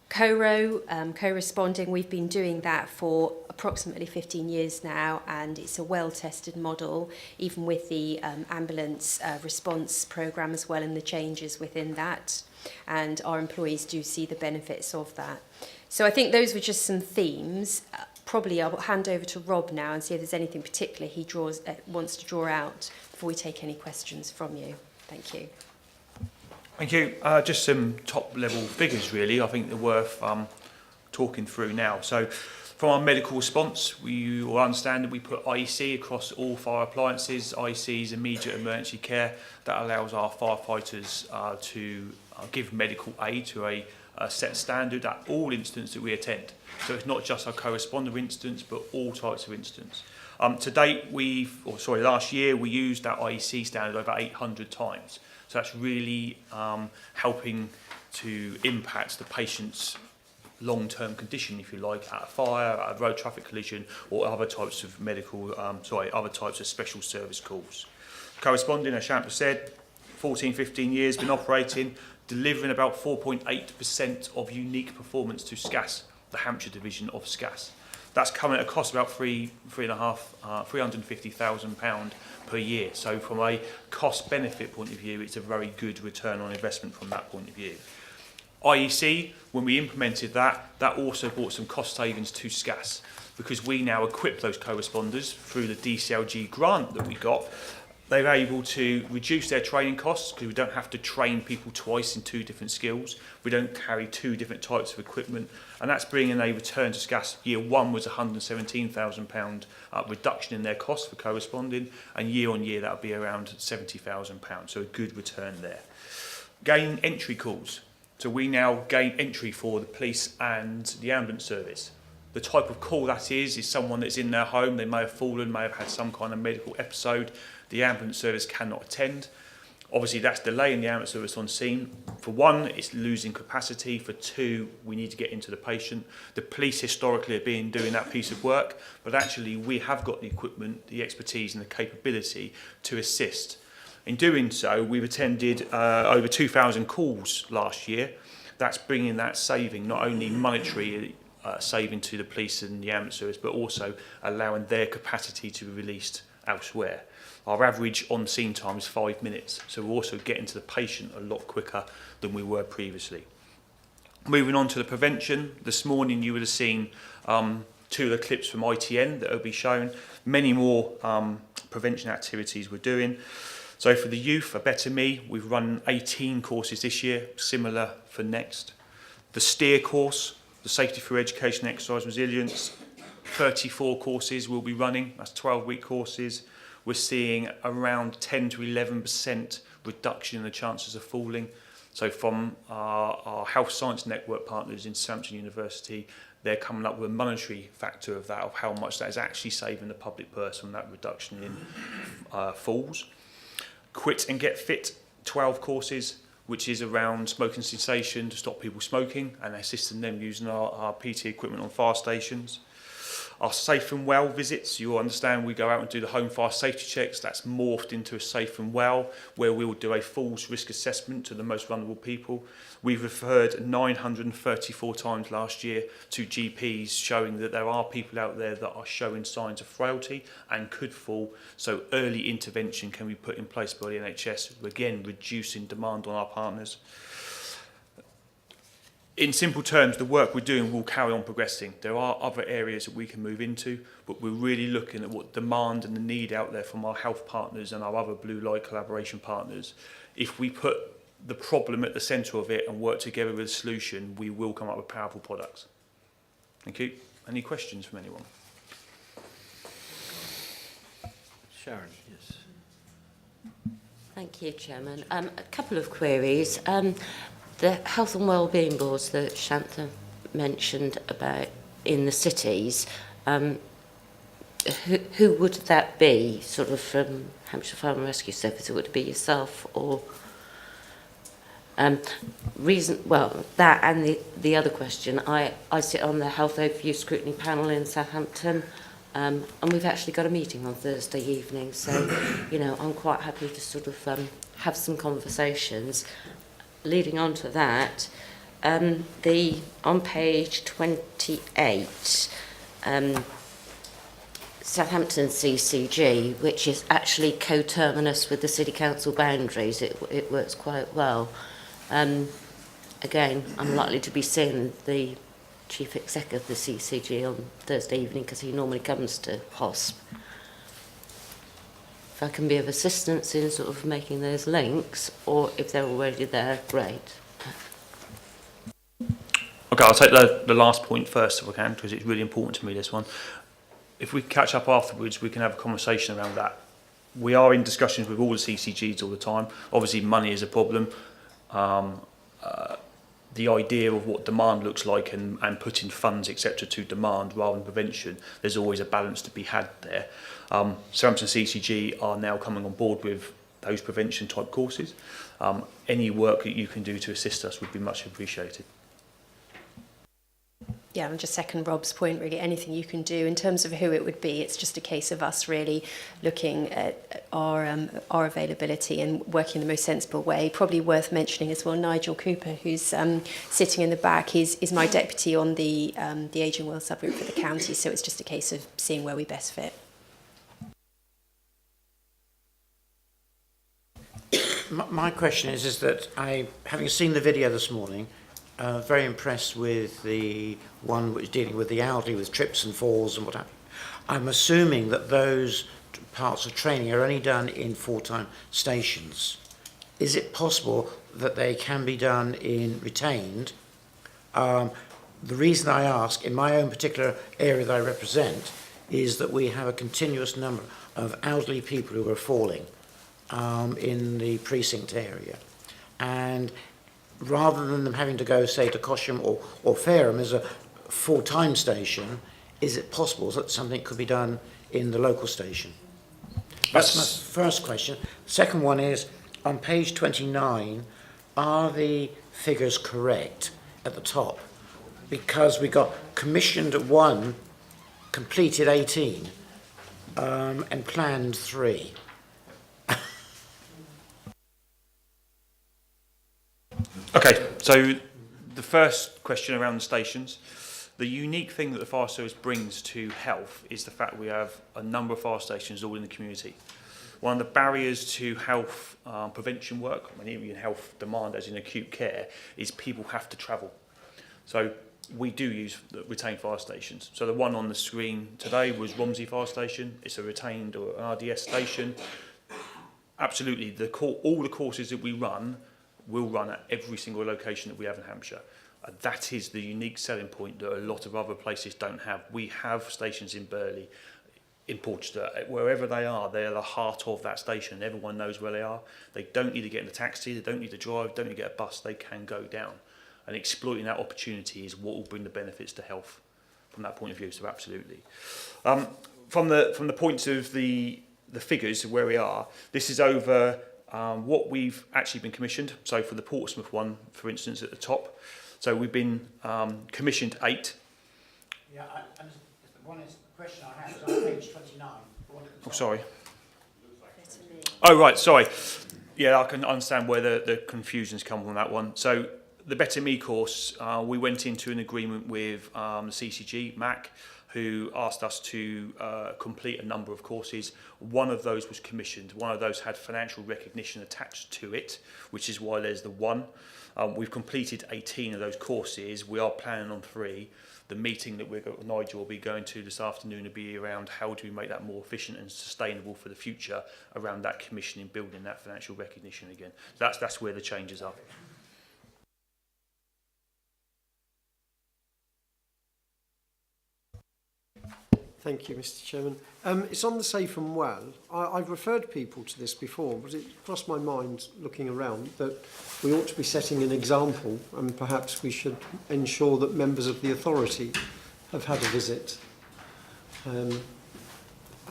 Co-responding, we've been doing that for approximately 15 years now, and it's a well-tested model, even with the ambulance response programme as well, and the changes within that. And our employees do see the benefits of that. So I think those were just some themes. Probably I'll hand over to Rob now and see if there's anything particular he wants to draw out before we take any questions from you. Thank you. Thank you. Just some top-level figures, really, I think they're worth talking through now. So, from our medical response, we will understand that we put IEC across all fire appliances. IEC is immediate emergency care that allows our firefighters to give medical aid to a set standard at all incidents that we attend. So it's not just our co-responder instance, but all types of incidents. To date, last year, we used that IEC standard over 800 times. So that's really helping to impact the patient's long-term condition, if you like, at a fire, at a road traffic collision, or other types of other types of special service calls. corresponding, as Shanta said, 14, 15 years, been operating, delivering about 4.8% of unique performance to SCAS, the Hampshire division of SCAS. That's coming at a cost of about £350,000 per year. So from a cost benefit point of view, it's a very good return on investment from that point of view. IEC, when we implemented that, that also brought some cost savings to SCAS, because we now equip those co-responders through the DCLG grant that we got. They're able to reduce their training costs because we don't have to train people twice in 2 different skills. We don't carry 2 different types of equipment, and that's bringing a return to SCAS. Year 1 was £117,000 reduction in their costs for corresponding, and year on year that would be around £70,000, so a good return there. Gain entry calls. So we now gain entry for the police and the ambulance service. The type of call that is someone that's in their home, they may have fallen, may have had some kind of medical episode, the ambulance service cannot attend. Obviously that's delaying the ambulance service on scene. For 1, it's losing capacity. For 2, we need to get into the patient. The police historically have been doing that piece of work, but actually we have got the equipment, the expertise and the capability to assist. In doing so, we've attended over 2,000 calls last year. That's bringing that saving, not only monetary saving to the police and the ambulance service, but also allowing their capacity to be released elsewhere. Our average on-scene time is 5 minutes, so we're also getting to the patient a lot quicker than we were previously. Moving on to the prevention, this morning you would have seen 2 of the clips from ITN that will be shown. Many more prevention activities we're doing. So for the youth, A Better Me, we've run 18 courses this year, similar for next. The STEER course, the Safety Through Education, Exercise, Resilience, 34 courses we'll be running. That's 12-week courses. We're seeing around 10 to 11% reduction in the chances of falling. So from our health science network partners in Hampshire University, they're coming up with a monetary factor of that, of how much that is actually saving the public purse from that reduction in falls. Quit and Get Fit, 12 courses, which is around smoking cessation to stop people smoking and assisting them using our PT equipment on fire stations. Our Safe and Well visits, you'll understand we go out and do the home fire safety checks. That's morphed into a Safe and Well, where we will do a falls risk assessment to the most vulnerable people. We've referred 934 times last year to GPs, showing that there are people out there that are showing signs of frailty and could fall. So early intervention can be put in place by the NHS, again reducing demand on our partners. In simple terms, the work we're doing will carry on progressing. There are other areas that we can move into, but we're really looking at what demand and the need out there from our health partners and our other blue light collaboration partners. If we put the problem at the centre of it and work together with a solution, we will come up with powerful products. Thank you. Any questions from anyone? Sharon, yes. Thank you, Chairman. A couple of queries. The health and wellbeing boards that Shantha mentioned about in the cities, who would that be, sort of from Hampshire Fire and Rescue Service? Would it be yourself or... that and the other question, I sit on the Health Overview Scrutiny Panel in Southampton, and we've actually got a meeting on Thursday evening, so, you know, I'm quite happy to sort of have some conversations. Leading on to that, on page 28, Southampton CCG, which is actually coterminous with the City Council boundaries, it works quite well. Again, I'm likely to be seeing the Chief Exec of the CCG on Thursday evening because he normally comes to HOSP. If I can be of assistance in sort of making those links, or if they're already there, great. Okay, I'll take the last point first if I can, because it's really important to me, this one. If we catch up afterwards, we can have a conversation around that. We are in discussions with all the CCGs all the time. Obviously, money is a problem. The idea of what demand looks like and putting funds, etc., to demand rather than prevention, there's always a balance to be had there. Southampton CCG are now coming on board with those prevention type courses. Any work that you can do to assist us would be much appreciated. Yeah, I'll just second Rob's point, really. Anything you can do in terms of who it would be, it's just a case of us really looking at our availability and working in the most sensible way. Probably worth mentioning as well, Nigel Cooper, who's sitting in the back, is my deputy on the Ageing Well subgroup for the county, so it's just a case of seeing where we best fit. My question is that having seen the video this morning, very impressed with the one which is dealing with the elderly with trips and falls and what have you. I'm assuming that those parts of training are only done in full-time stations. Is it possible that they can be done in retained? The reason I ask, in my own particular area that I represent, is that we have a continuous number of elderly people who are falling in the precinct area. And rather than them having to go, say, to Cosham or Fareham as a full-time station, is it possible that something could be done in the local station? That's my first question. Second one is, on page 29, are the figures correct at the top? Because we got commissioned 1, completed 18, and planned 3. Okay, so the first question around the stations. The unique thing that the fire service brings to health is the fact we have a number of fire stations all in the community. One of the barriers to health prevention work, I mean even health demand as in acute care, is people have to travel. So we do use retained fire stations. So the one on the screen today was Romsey Fire Station. It's a retained or an RDS station. Absolutely, all the courses that we run will run at every single location that we have in Hampshire. That is the unique selling point that a lot of other places don't have. We have stations in Burley, in Porchester, wherever they are the heart of that station. Everyone knows where they are. They don't need to get in a taxi, they don't need to drive, don't need to get a bus, they can go down. And exploiting that opportunity is what will bring the benefits to health from that point of view, so absolutely. From the point of the figures of where we are, this is over what we've actually been commissioned. So for the Portsmouth one, for instance, at the top, so we've been commissioned 8. Yeah, and the question I have is on page 29. Oh, sorry. Oh, right, sorry. Yeah, I can understand where the confusion's come from that one. So the Better Me course, we went into an agreement with the CCG, MAC, who asked us to complete a number of courses. One of those was commissioned. One of those had financial recognition attached to it, which is why there's the 1. We've completed 18 of those courses. We are planning on 3. The meeting that Nigel will be going to this afternoon will be around how do we make that more efficient and sustainable for the future around that commissioning, building that financial recognition again. So that's where the changes are. Thank you, Mr. Chairman. It's on the Safe and Well. I've referred people to this before, but it crossed my mind looking around that we ought to be setting an example, and perhaps we should ensure that members of the authority have had a visit.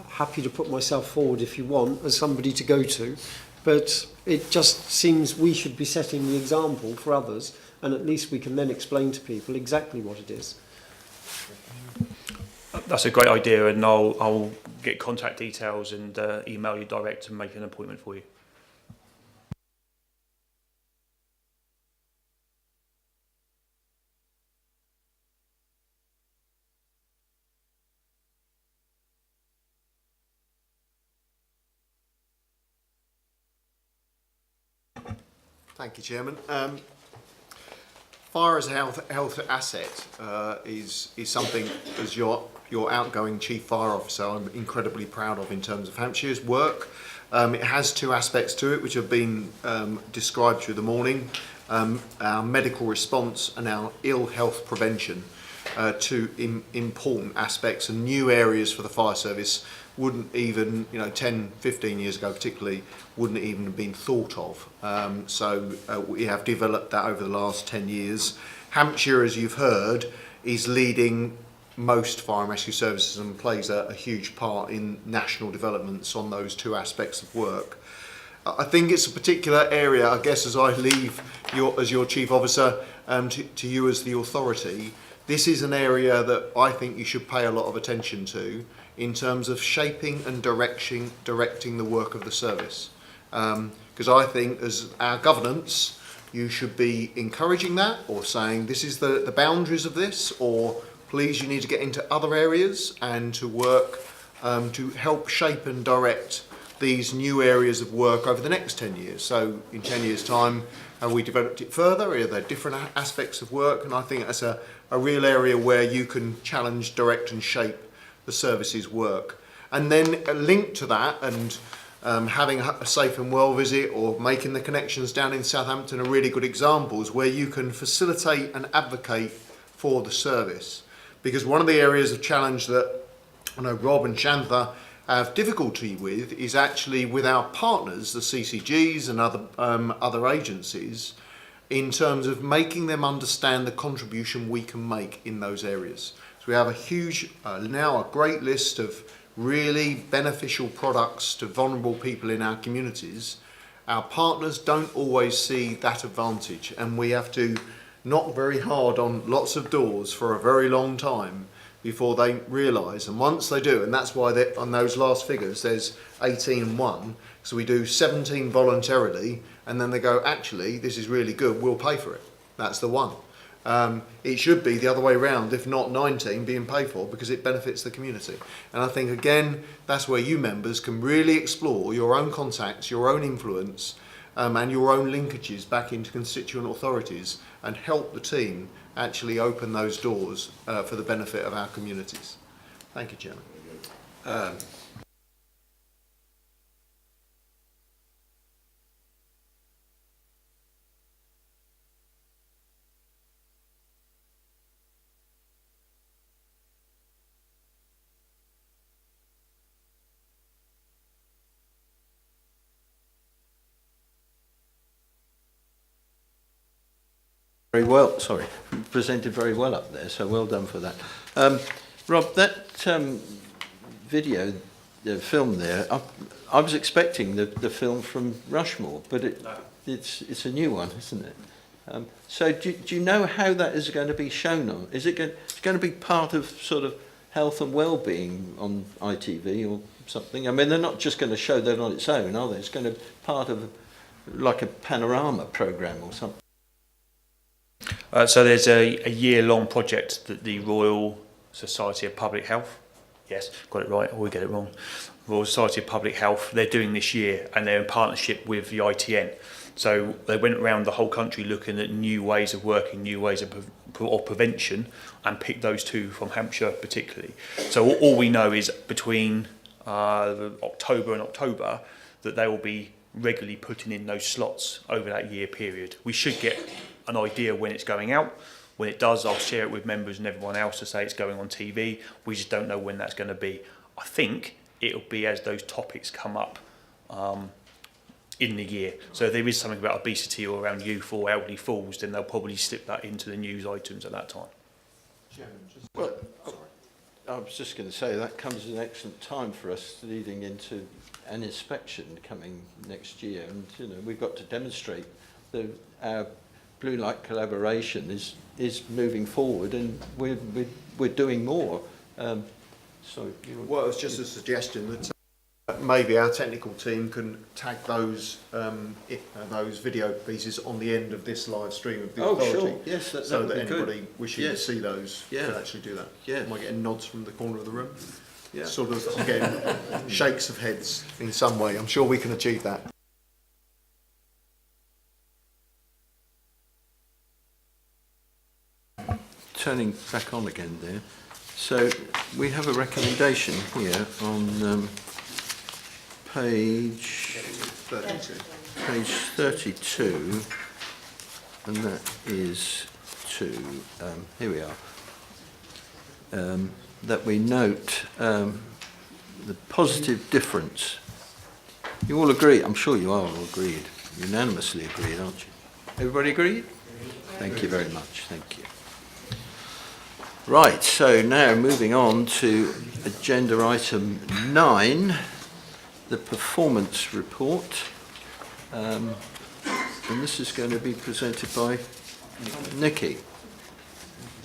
Happy to put myself forward if you want as somebody to go to, but it just seems we should be setting the example for others, and at least we can then explain to people exactly what it is. That's a great idea, and I'll get contact details and email you direct and make an appointment for you. Thank you, Chairman. Fire as a health asset is something, as your outgoing Chief Fire Officer, I'm incredibly proud of in terms of Hampshire's work. It has 2 aspects to it, which have been described through the morning. Our medical response and our ill health prevention, 2 important aspects and new areas for the fire service wouldn't even, 10, 15 years ago particularly, wouldn't even have been thought of. So we have developed that over the last 10 years. Hampshire, as you've heard, is leading most fire and rescue services and plays a huge part in national developments on those 2 aspects of work. I think it's a particular area, I guess, as I leave as your Chief Officer, to you as the authority, this is an area that I think you should pay a lot of attention to in terms of shaping and directing the work of the service. Because I think as our governance, you should be encouraging that, or saying this is the boundaries of this, or please you need to get into other areas and to work to help shape and direct these new areas of work over the next 10 years. So in 10 years' time, have we developed it further? Are there different aspects of work? And I think that's a real area where you can challenge, direct and shape the services work. And then linked to that, and having a safe and well visit or making the connections down in Southampton are really good examples where you can facilitate and advocate for the service. Because one of the areas of challenge that I know Rob and Shantha have difficulty with is actually with our partners, the CCGs and other agencies, in terms of making them understand the contribution we can make in those areas. So we have a huge, now a great list of really beneficial products to vulnerable people in our communities. Our partners don't always see that advantage, and we have to knock very hard on lots of doors for a very long time before they realise. And once they do, and that's why on those last figures there's 18 and 1, so we do 17 voluntarily, and then they go, actually this is really good, we'll pay for it. That's the one. It should be the other way around, if not 19 being paid for, because it benefits the community. And I think again that's where you members can really explore your own contacts, your own influence, and your own linkages back into constituent authorities and help the team actually open those doors for the benefit of our communities. Thank you, Chairman. Very well, sorry, presented very well up there, so well done for that. Rob, that video, the film there, I was expecting the film from Rushmore, but it's a new one, isn't it? So do you know how that is going to be shown on? Is it going to be part of sort of health and well-being on ITV or something? I mean, they're not just going to show that on its own, are they? It's going to be part of like a panorama programme or something. So there's a year-long project that the Royal Society of Public Health, yes, got it right, or we get it wrong, Royal Society of Public Health, they're doing this year, and they're in partnership with the ITN. So they went around the whole country looking at new ways of working, new ways of prevention, and picked those two from Hampshire particularly. So all we know is between October and October that they will be regularly putting in those slots over that year period. We should get an idea when it's going out. When it does, I'll share it with members and everyone else to say it's going on TV. We just don't know when that's going to be. I think it'll be as those topics come up in the year. So if there is something about obesity or around youth or elderly falls, then they'll probably slip that into the news items at that time. Well, I was just going to say that comes at an excellent time for us leading into an inspection coming next year, and you know we've got to demonstrate that our Blue Light collaboration is moving forward, and we're doing more. Well, it was just a suggestion that maybe our technical team can tag those video pieces on the end of this live stream of the authority. Sure. Yes, so that anybody wishing to see those can actually do that. Yeah. Am I getting nods from the corner of the room? Yeah. Sort of getting shakes of heads in some way. I'm sure we can achieve that. Turning back on again there. So we have a recommendation here on page 32, and that is to, here we are, that we note the positive difference. You all agree? I'm sure you are all agreed, unanimously agreed, aren't you? Everybody agreed? Thank you very much, thank you. Right, so now moving on to agenda item 9, the performance report. And this is going to be presented by Nikki.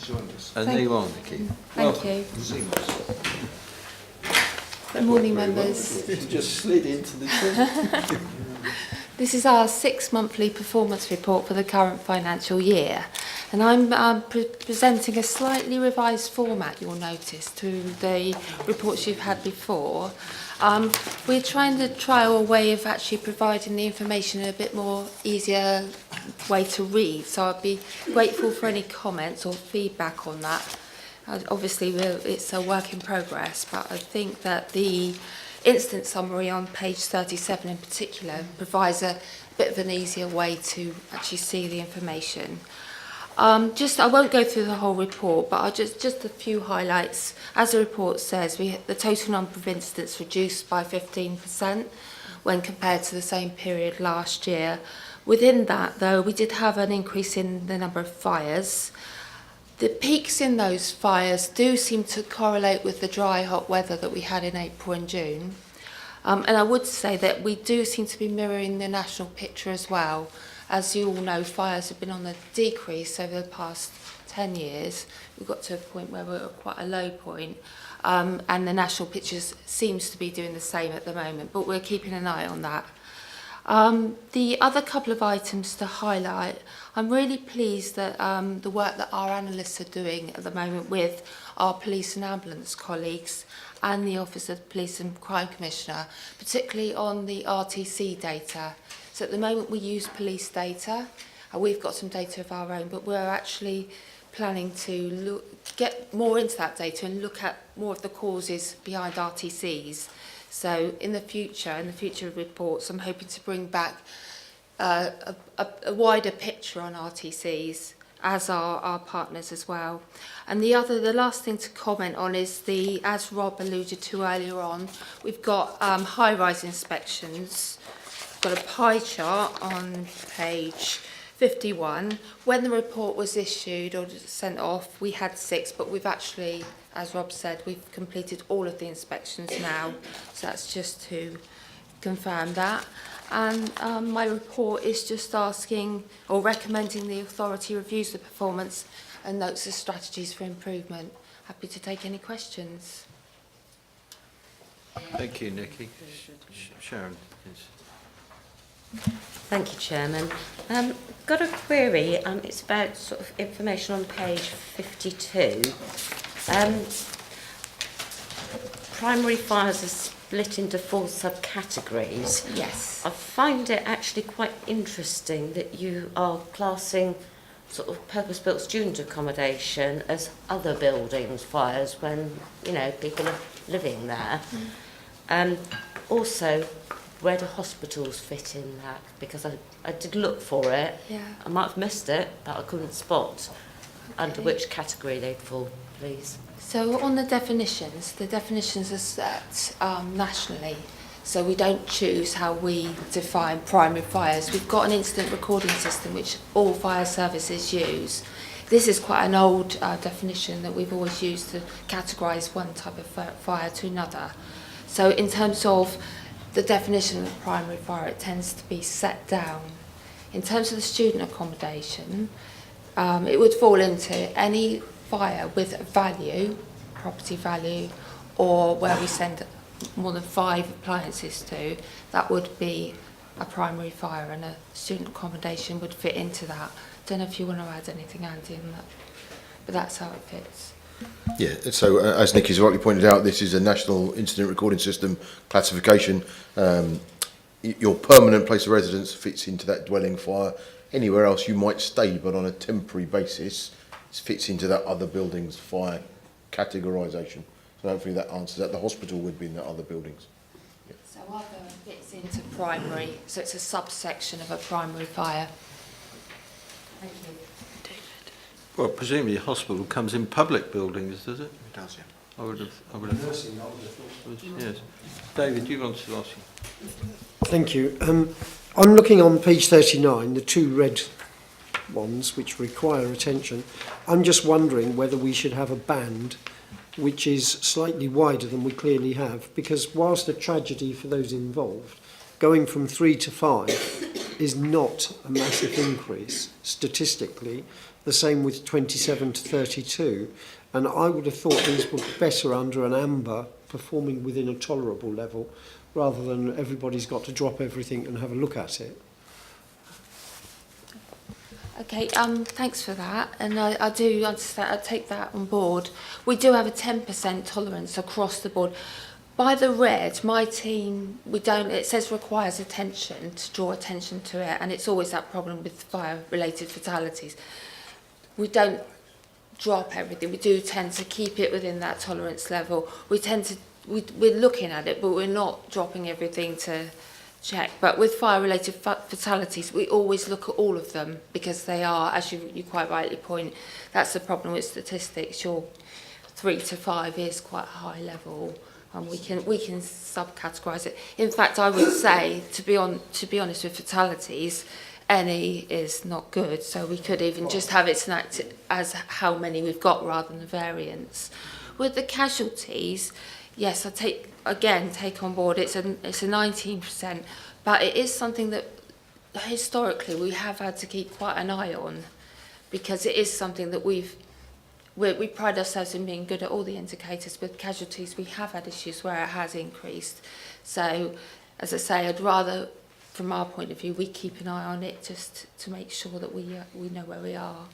joined us. And there you are, Nikki. Thank you. Good morning, members. It's just slid into the thing. This is our 6 monthly performance report for the current financial year. And I'm presenting a slightly revised format, you'll notice, to the reports you've had before. We're trying to trial a way of actually providing the information in a bit more easier way to read. So I'd be grateful for any comments or feedback on that. Obviously, it's a work in progress, but I think that the incident summary on page 37 in particular provides a bit of an easier way to actually see the information. I won't go through the whole report, but I'll just a few highlights. As the report says, the total number of incidents reduced by 15% when compared to the same period last year. Within that, though, we did have an increase in the number of fires. The peaks in those fires do seem to correlate with the dry, hot weather that we had in April and June. And I would say that we do seem to be mirroring the national picture as well. As you all know, fires have been on the decrease over the past 10 years. We've got to a point where we're at quite a low point. And the national picture seems to be doing the same at the moment, but we're keeping an eye on that. The other couple of items to highlight, I'm really pleased that the work that our analysts are doing at the moment with our police and ambulance colleagues and the Office of Police and Crime Commissioner, particularly on the RTC data. So at the moment we use police data, we've got some data of our own, but we're actually planning to get more into that data and look at more of the causes behind RTCs. So in the future reports, I'm hoping to bring back a wider picture on RTCs, as are our partners as well. And the last thing to comment on is as Rob alluded to earlier on, we've got high-rise inspections. We've got a pie chart on page 51. When the report was issued or sent off, we had 6, but we've actually, as Rob said, we've completed all of the inspections now. So that's just to confirm that. And my report is just asking or recommending the authority reviews the performance and notes the strategies for improvement. Happy to take any questions. Thank you, Nikki. Sharon, please. Thank you, Chairman. Got a query. It's about sort of information on page 52. Primary fires are split into 4 subcategories. Yes. I find it actually quite interesting that you are classing sort of purpose-built student accommodation as other buildings fires when, you know, people are living there. Also, where do hospitals fit in that? Because I did look for it. Yeah. I might have missed it, but I couldn't spot under which category they'd fall, please. So on the definitions are set nationally. So we don't choose how we define primary fires. We've got an incident recording system which all fire services use. This is quite an old definition that we've always used to categorise one type of fire to another. So in terms of the definition of primary fire, it tends to be set down. In terms of the student accommodation, it would fall into any fire with value, property value, or where we send more than 5 appliances to, that would be a primary fire, and a student accommodation would fit into that. Don't know if you want to add anything, Andy, on that, but that's how it fits. Yeah, so as Nikki's rightly pointed out, this is a national incident recording system classification. Your permanent place of residence fits into that dwelling fire. Anywhere else you might stay, but on a temporary basis, it fits into that other buildings fire categorisation. So hopefully that answers that. The hospital would be in the other buildings. Yeah. So other fits into primary, so it's a subsection of a primary fire. Thank you. Well, presumably a hospital comes in public buildings, does it? It does, yeah. I would have thought. Yes. David, you wanted to ask you. Thank you. I'm looking on page 39, the 2 red ones which require attention. I'm just wondering whether we should have a band which is slightly wider than we clearly have, because whilst a tragedy for those involved, going from 3 to 5 is not a massive increase statistically. The same with 27 to 32. And I would have thought these were better under an amber, performing within a tolerable level, rather than everybody's got to drop everything and have a look at it. Okay, thanks for that, and I do understand, I take that on board. We do have a 10% tolerance across the board. By the red, my team, we don't, it says requires attention, to draw attention to it, and it's always that problem with fire-related fatalities. We don't drop everything, we do tend to keep it within that tolerance level. We tend to, we're looking at it, but we're not dropping everything to check. But with fire-related fatalities, we always look at all of them because they are, as you quite rightly point, that's the problem with statistics. Your 3 to 5 is quite a high level, and we can subcategorise it. In fact, I would say, to be honest, with fatalities, any is not good. So we could even just have it snapped as how many we've got rather than the variance. With the casualties, yes, I take on board it's a 19%, but it is something that historically we have had to keep quite an eye on, because it is something that we pride ourselves in being good at all the indicators. With casualties, we have had issues where it has increased. So, as I say, I'd rather, from our point of view, we keep an eye on it just to make sure that we know where we are.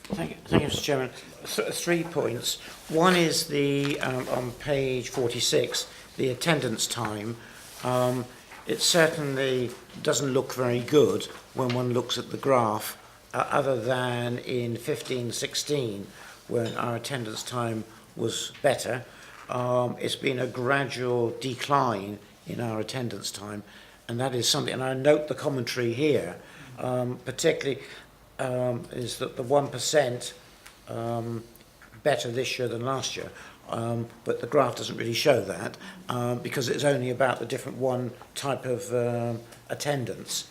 Thank you, Mr. Chairman. 3 points. One is the on page 46, the attendance time. It certainly doesn't look very good when one looks at the graph, other than in 15-16, when our attendance time was better. It's been a gradual decline in our attendance time, and that is something, and I note the commentary here, particularly is that the 1% better this year than last year, but the graph doesn't really show that because it's only about the different one type of attendance.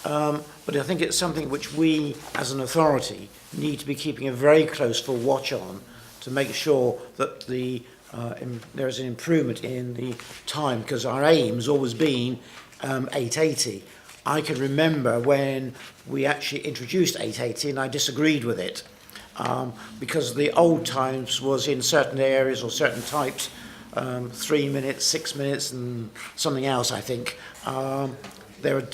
But I think it's something which we, as an authority, need to be keeping a very close full watch on to make sure that there is an improvement in the time, because our aim has always been 880. I can remember when we actually introduced 880 and I disagreed with it because the old times was in certain areas or certain types 3 minutes, 6 minutes and something else, I think. There are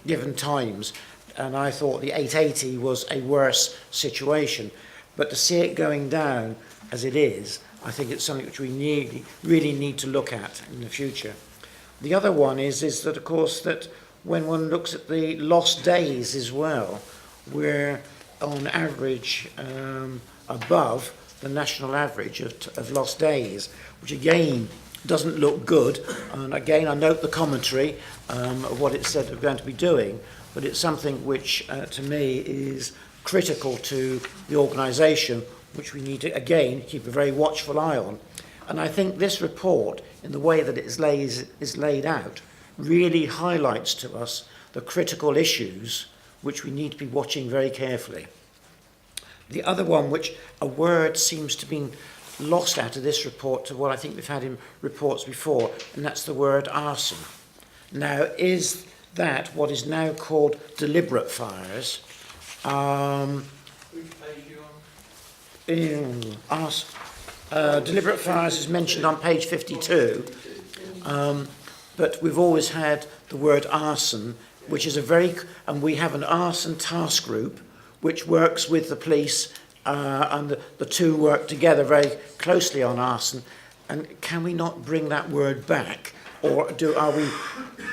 given times, and I thought the 880 was a worse situation. But to see it going down as it is, I think it's something which we really need to look at in the future. The other one is that, of course, that when one looks at the lost days as well, we're on average above the national average of lost days, which again doesn't look good. And again, I note the commentary of what it said we're going to be doing, but it's something which to me is critical to the organisation, which we need to again keep a very watchful eye on. And I think this report, in the way that it is laid out, really highlights to us the critical issues which we need to be watching very carefully. The other one, which a word seems to be lost out of this report to what I think we've had in reports before, and that's the word arson. Now, is that what is now called deliberate fires? Which page are you on? Deliberate fires is mentioned on page 52, but we've always had the word arson, which is and we have an arson task group which works with the police, and the two work together very closely on arson. And can we not bring that word back, or are we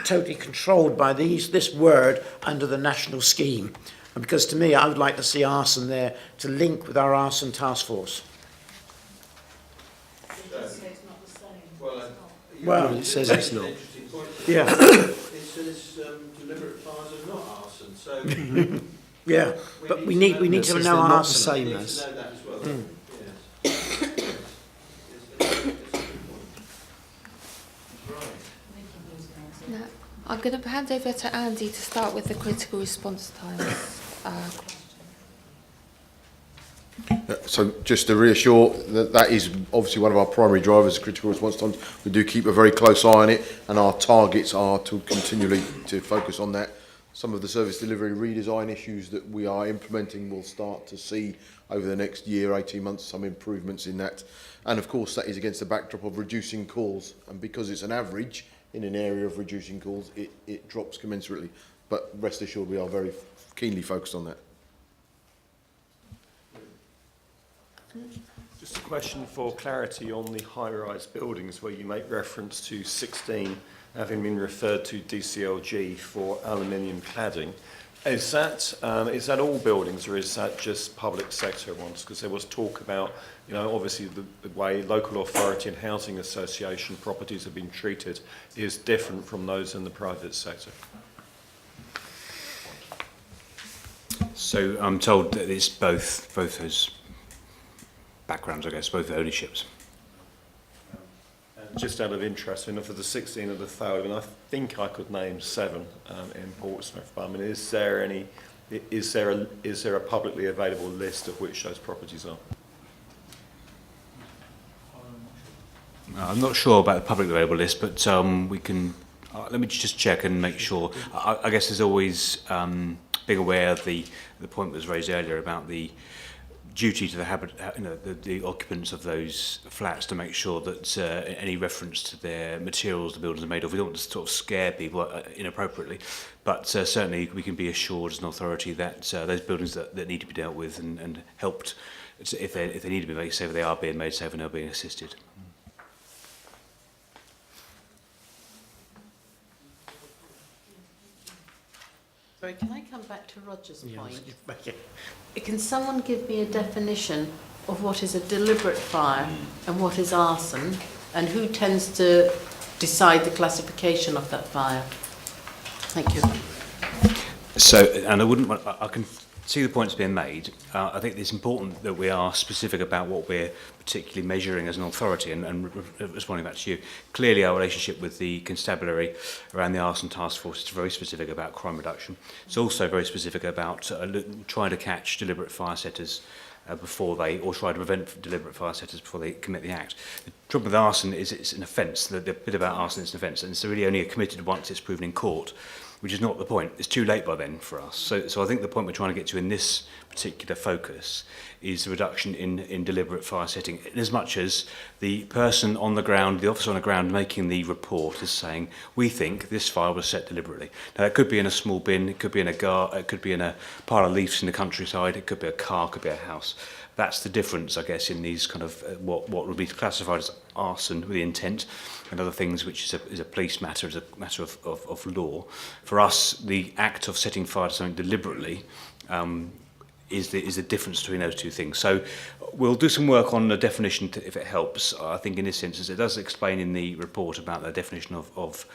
totally controlled by this word under the national scheme? And because to me, I would like to see arson there to link with our arson task force. Well, it says it's not. Yeah. It says deliberate fires are not arson, so... Yeah, but we need to know not arson. the same as. Now, I'm going to hand over to Andy to start with the critical response times. So just to reassure that that is obviously one of our primary drivers of critical response times. We do keep a very close eye on it, and our targets are to continually to focus on that. Some of the service delivery redesign issues that we are implementing will start to see over the next year, 18 months, some improvements in that. And of course that is against the backdrop of reducing calls, and because it's an average in an area of reducing calls, it drops commensurately. But rest assured we are very keenly focused on that. Just a question for clarity on the high-rise buildings where you make reference to 16 having been referred to DCLG for aluminium cladding. Is that all buildings, or is that just public sector ones? Because there was talk about, you know, obviously the way local authority and housing association properties have been treated is different from those in the private sector. So I'm told that it's both those backgrounds, I guess, both ownerships. Just out of interest, for the 16 of the Thal, I think I could name 7 in Portsmouth. But I mean, is there a publicly available list of which those properties are? I'm not sure about the publicly available list, but we can. Let me just check and make sure. I guess there's always being aware of the point that was raised earlier about the duty to the occupants of those flats to make sure that any reference to their materials the buildings are made of, we don't want to sort of scare people inappropriately, but certainly we can be assured as an authority that those buildings that need to be dealt with and helped, if they need to be made safer, they are being made safer and they're being assisted. Sorry, can I come back to Roger's point? Can someone give me a definition of what is a deliberate fire and what is arson, and who tends to decide the classification of that fire? Thank you. So, and I can see the points being made. I think it's important that we are specific about what we're particularly measuring as an authority, and responding back to you. Clearly our relationship with the constabulary around the arson task force is very specific about crime reduction. It's also very specific about trying to catch deliberate fire setters before they, or try to prevent deliberate fire setters before they commit the act. The trouble with arson is it's an offence. The bit about arson is an offence, and it's really only committed once it's proven in court, which is not the point. It's too late by then for us. So I think the point we're trying to get to in this particular focus is the reduction in deliberate fire setting, in as much as the person on the ground, the officer on the ground making the report is saying, we think this fire was set deliberately. Now, it could be in a small bin, it could be in it could be in a pile of leaves in the countryside, it could be a car, it could be a house. That's the difference, I guess, in these kind of what would be classified as arson with the intent, and other things which is a police matter, is a matter of law. For us, the act of setting fire to something deliberately is the difference between those two things. So we'll do some work on the definition if it helps. I think in this instance it does explain in the report about the definition of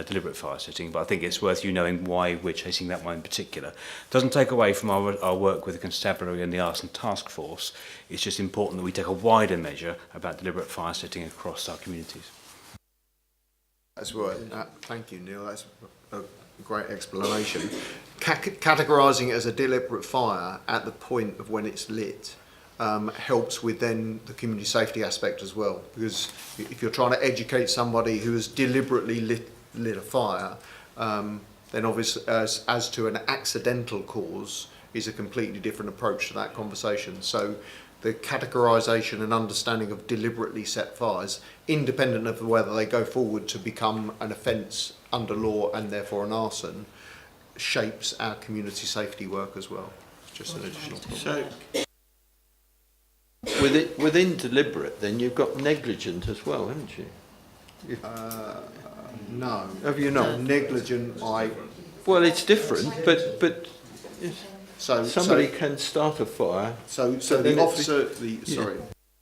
deliberate fire setting, but I think it's worth you knowing why we're chasing that one in particular. It doesn't take away from our work with the constabulary and the arson task force. It's just important that we take a wider measure about deliberate fire setting across our communities. That's right. Thank you, Neil. That's a great explanation. Categorising it as a deliberate fire at the point of when it's lit helps with then the community safety aspect as well. Because if you're trying to educate somebody who has deliberately lit a fire, then obviously as to an accidental cause is a completely different approach to that conversation. So the categorisation and understanding of deliberately set fires, independent of whether they go forward to become an offence under law and therefore an arson, shapes our community safety work as well. It's just an additional point. So within deliberate, then you've got negligent as well, haven't you? No. Have you not? Negligent, Well, it's different, but somebody can start a fire. So the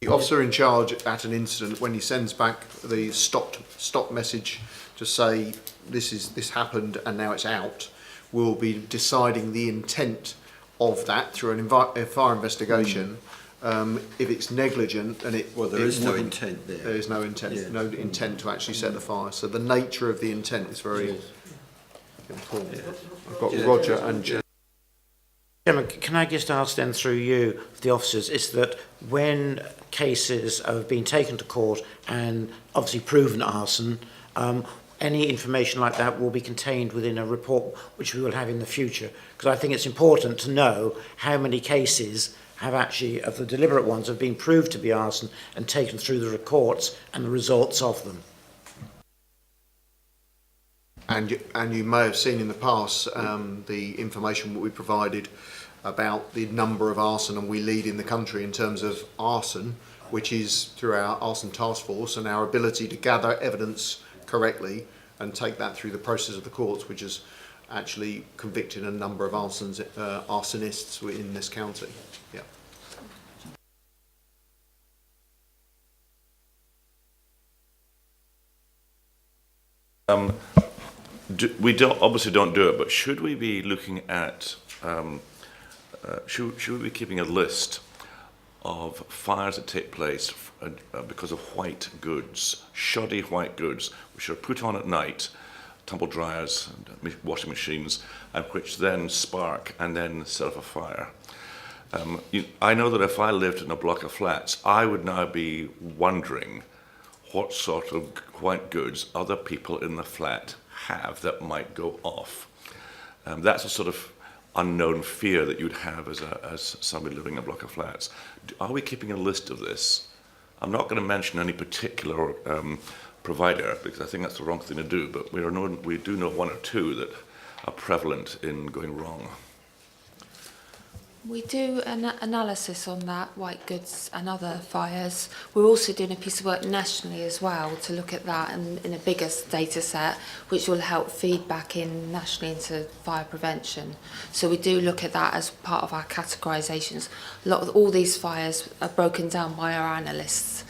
officer in charge at an incident, when he sends back the stop message to say this happened and now it's out, will be deciding the intent of that through a fire investigation. If it's negligent, then there is no intent there. There is no intent, no intent to actually set the fire. So the nature of the intent is very important. I've got Roger and Jen. Chairman, can I just ask then through you, the officers, is that when cases have been taken to court and obviously proven arson, any information like that will be contained within a report which we will have in the future? Because I think it's important to know how many cases have actually, of the deliberate ones, have been proved to be arson and taken through the courts and the results of them. And you may have seen in the past the information that we provided about the number of arson, and we lead in the country in terms of arson, which is through our arson task force and our ability to gather evidence correctly and take that through the process of the courts, which has actually convicted a number of arsonists in this county. Yeah. We obviously don't do it, but should we be looking at, should we be keeping a list of fires that take place because of white goods, shoddy white goods, which are put on at night, tumble dryers, and washing machines, and which then spark and then set off a fire? I know that if I lived in a block of flats, I would now be wondering what sort of white goods other people in the flat have that might go off. That's a sort of unknown fear that you'd have as somebody living in a block of flats. Are we keeping a list of this? I'm not going to mention any particular provider, because I think that's the wrong thing to do, but we do know one or two that are prevalent in going wrong. We do an analysis on that, white goods and other fires. We're also doing a piece of work nationally as well to look at that and in a bigger data set, which will help feed back in nationally into fire prevention. So we do look at that as part of our categorisations. A lot of all these fires are broken down by our analysts,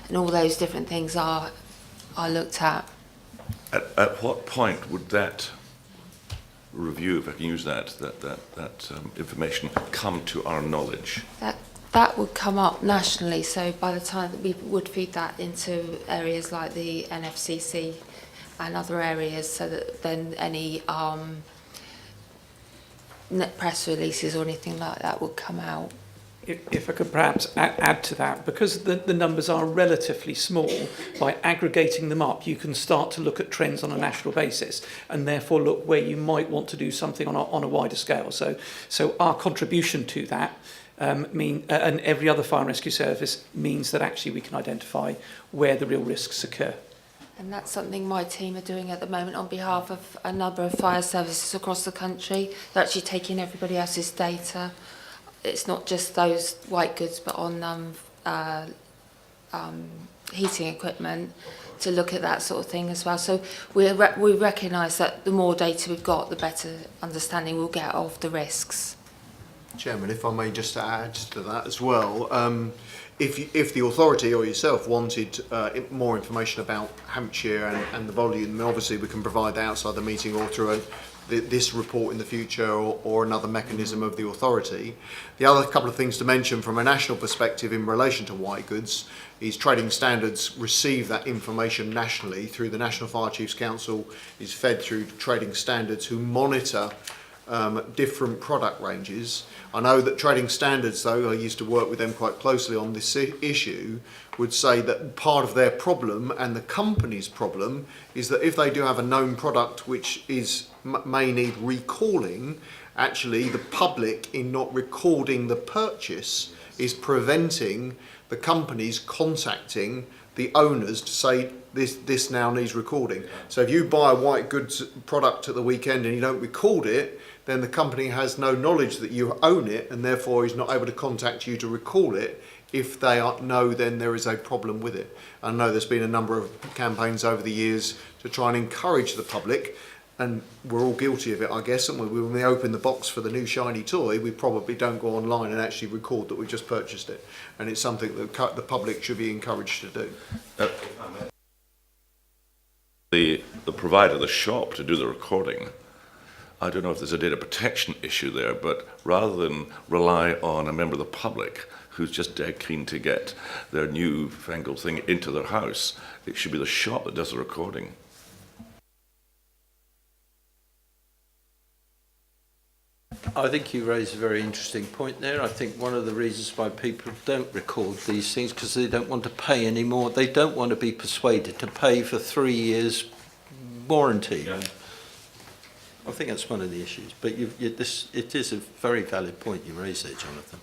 and all those different things are looked at. At what point would that review, if I can use that information, come to our knowledge? That would come up nationally, so by the time that we would feed that into areas like the NFCC and other areas, so that then any press releases or anything like that would come out. If I could perhaps add to that, because the numbers are relatively small, by aggregating them up, you can start to look at trends on a national basis and therefore look where you might want to do something on a wider scale. So our contribution to that and every other fire and rescue service means that actually we can identify where the real risks occur. And that's something my team are doing at the moment on behalf of a number of fire services across the country. They're actually taking everybody else's data. It's not just those white goods, but on heating equipment, to look at that sort of thing as well. So we recognise that the more data we've got, the better understanding we'll get of the risks. Chairman, if I may just add to that as well, if the authority or yourself wanted more information about Hampshire and the volume, obviously we can provide that outside the meeting or through this report in the future or another mechanism of the authority. The other couple of things to mention from a national perspective in relation to white goods is trading standards receive that information nationally through the National Fire Chiefs Council, is fed through trading standards who monitor different product ranges. I know that trading standards, though, I used to work with them quite closely on this issue, would say that part of their problem and the company's problem is that if they do have a known product which may need recalling, actually the public in not recording the purchase is preventing the companies contacting the owners to say this now needs recording. So if you buy a white goods product at the weekend and you don't record it, then the company has no knowledge that you own it and therefore is not able to contact you to recall it if they know then there is a problem with it. I know there's been a number of campaigns over the years to try and encourage the public, and we're all guilty of it, I guess, and when we open the box for the new shiny toy, we probably don't go online and actually record that we just purchased it, and it's something that the public should be encouraged to do. The provider, the shop, to do the recording, I don't know if there's a data protection issue there, but rather than rely on a member of the public who's just dead keen to get their new fangled thing into their house, it should be the shop that does the recording. I think you raise a very interesting point there. I think one of the reasons why people don't record these things because they don't want to pay any more. They don't want to be persuaded to pay for 3 years warranty. Yeah. I think that's one of the issues. But it is a very valid point you raise there, Jonathan.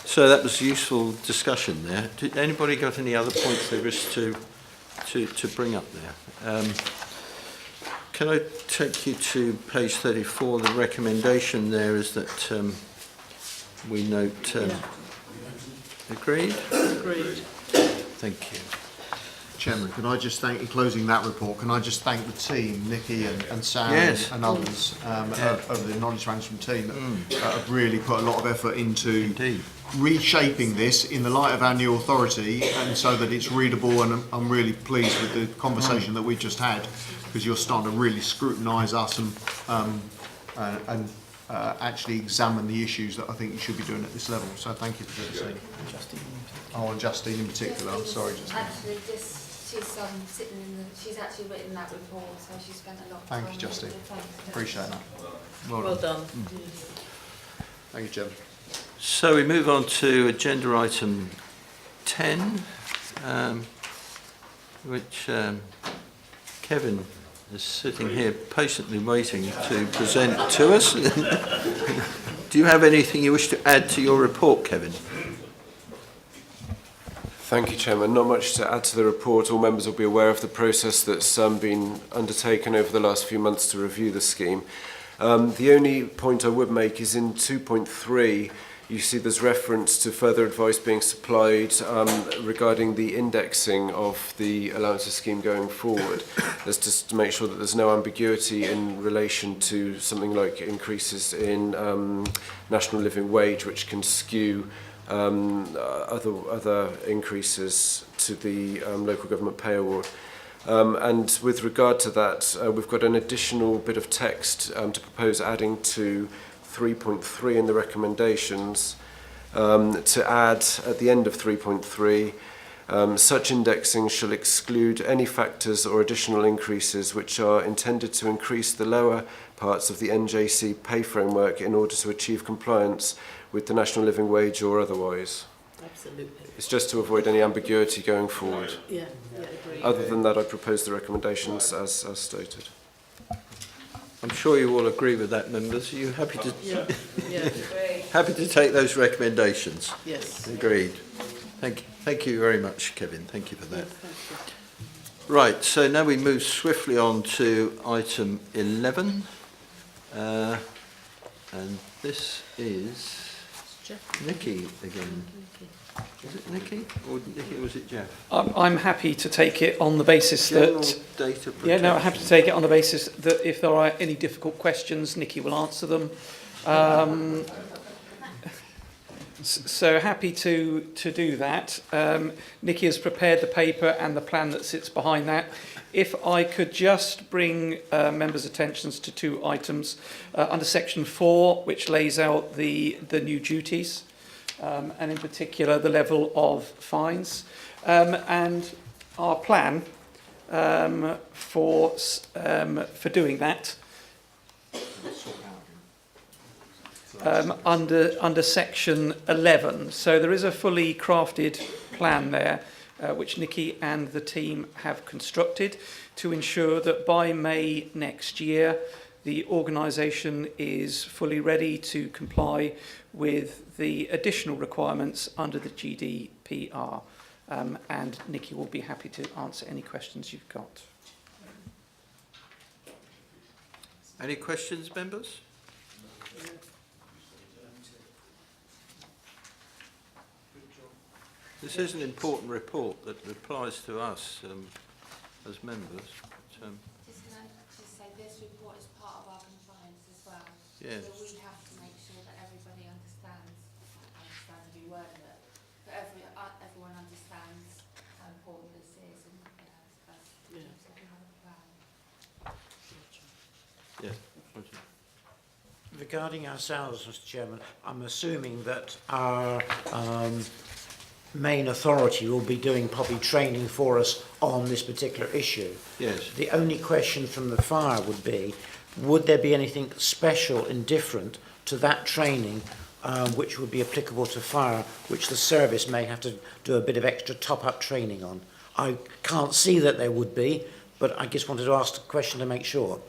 So that was a useful discussion there. Did anybody got any other points they wish to bring up there? Can I take you to page 34? The recommendation there is that we note... Agreed? Agreed. Thank you. Chairman, can I just thank, in closing that report, can I just thank the team, Nikki and Sam and others of the knowledge management team that have really put a lot of effort into reshaping this in the light of our new authority and so that it's readable, and I'm really pleased with the conversation that we just had because you're starting to really scrutinise us and actually examine the issues that I think you should be doing at this level. So thank you for this. Oh, and Justine in particular. I'm sorry, Justine. Actually, she's sitting in the. She's actually written that report, so she spent a lot of time. Thank you, Justine. Appreciate that. Well done. Thank you, Jim. So we move on to agenda item 10, which Kevin is sitting here patiently waiting to present to us. Do you have anything you wish to add to your report, Kevin? Thank you, Chairman. Not much to add to the report. All members will be aware of the process that's been undertaken over the last few months to review the scheme. The only point I would make is in 2.3, you see there's reference to further advice being supplied regarding the indexing of the allowances scheme going forward. That's just to make sure that there's no ambiguity in relation to something like increases in national living wage, which can skew other increases to the local government pay award. And with regard to that, we've got an additional bit of text to propose adding to 3.3 in the recommendations to add at the end of 3.3, such indexing shall exclude any factors or additional increases which are intended to increase the lower parts of the NJC pay framework in order to achieve compliance with the national living wage or otherwise. Absolutely. It's just to avoid any ambiguity going forward. Yeah, agree. Other than that, I propose the recommendations as stated. I'm sure you all agree with that, members. Are you happy to happy to take those recommendations? Yes. Agreed. Thank you very much, Kevin. Thank you for that. Right, so now we move swiftly on to item 11. And this is Nikki again. Is it Nikki or was it Jeff? I'm happy to take it on the basis General that... data protection. Yeah, no, I'm happy to take it on the basis that if there are any difficult questions, Nikki will answer them. So happy to do that. Nikki has prepared the paper and the plan that sits behind that. If I could just bring members' attentions to two items under section 4, which lays out the new duties, and in particular the level of fines, and our plan for doing that. Under section 11. So there is a fully crafted plan there, which Nikki and the team have constructed to ensure that by May next year, the organisation is fully ready to comply with the additional requirements under the GDPR. And Nikki will be happy to answer any questions you've got. Any questions, members? This is an important report that applies to us as members. Just can I just say this report is part of our compliance as well. Yes. So we have to make sure that everybody understands the word of it, but everyone understands how important this is, and we have a plan. Yes. Regarding ourselves, Mr. Chairman, I'm assuming that our main authority will be doing probably training for us on this particular issue. Yes. The only question from the fire would be, would there be anything special and different to that training which would be applicable to fire, which the service may have to do a bit of extra top-up training on? I can't see that there would be, but I just wanted to ask the question to make sure.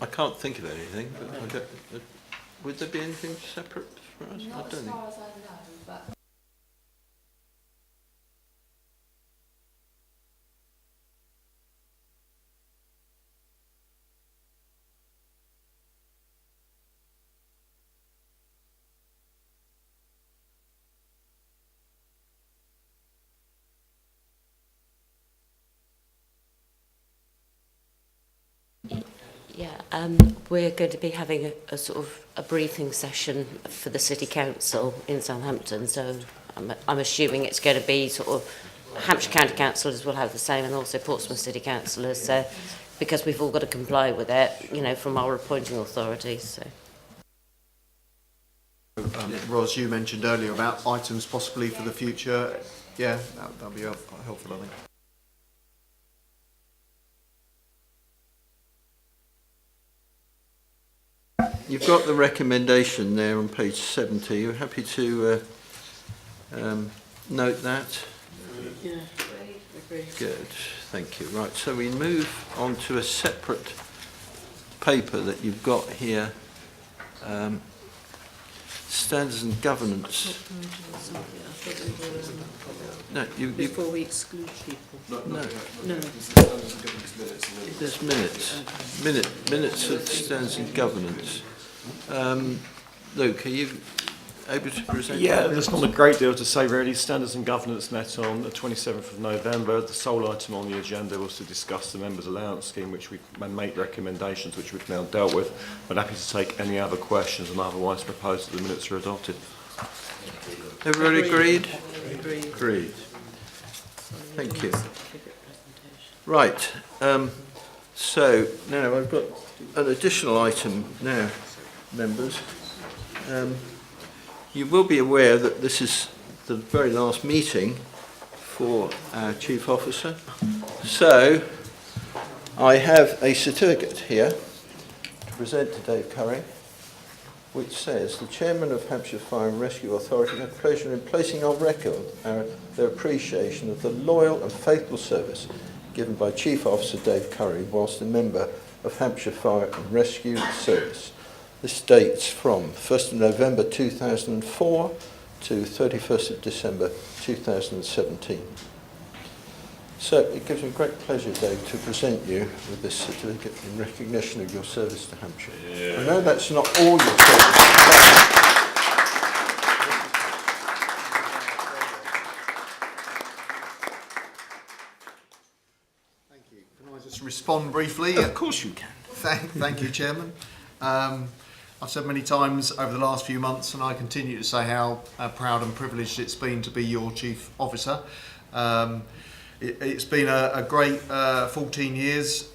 I can't think of anything, but I don't, would there be anything separate for us? Not I don't as think. far as I know, but... Yeah, we're going to be having a sort of a briefing session for the City Council in Southampton, so I'm assuming it's going to be sort of Hampshire County Councillors will have the same, and also Portsmouth City Councillors, so, because we've all got to comply with it, you know, from our appointing authorities. So. Ros, you mentioned earlier about items possibly for the future. Yeah, that'll be helpful, I think. You've got the recommendation there on page 70. You're happy to note that? Yeah, agree. Good, thank you. Right, so we move on to a separate paper that you've got here, standards and governance. No, before we exclude people. No. No. There's minutes of standards and governance. Luke, are you able to present? Yeah, there's not a great deal to say really. Standards and governance met on the 27th of November. The sole item on the agenda was to discuss the members' allowance scheme, which we make recommendations, which we've now dealt with. But happy to take any other questions, and otherwise propose that the minutes are adopted. Everybody agreed? Agreed. Thank you. Right. So now I've got an additional item now, members. You will be aware that this is the very last meeting for our Chief Officer. So I have a certificate here to present to Dave Curry, which says the Chairman of Hampshire Fire and Rescue Authority had pleasure in placing on record their appreciation of the loyal and faithful service given by Chief Officer Dave Curry whilst a member of Hampshire Fire and Rescue Service. This dates from 1st of November 2004 to 31st of December 2017. So it gives me great pleasure, Dave, to present you with this certificate in recognition of your service to Hampshire. Yeah. I know that's not all your service. Thank you. Can I just respond briefly? Of course you can. Thank you, Chairman. I've said many times over the last few months, and I continue to say how proud and privileged it's been to be your Chief Officer. It's been a great 14 years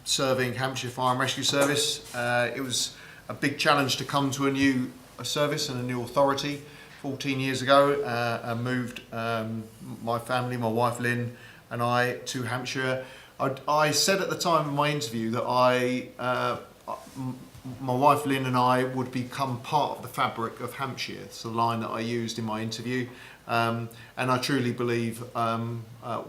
serving Hampshire Fire and Rescue Service. It was a big challenge to come to a new service and a new authority 14 years ago. I moved my family, my wife Lynn and I to Hampshire. I said at the time of my interview that my wife Lynn and I would become part of the fabric of Hampshire. It's the line that I used in my interview. And I truly believe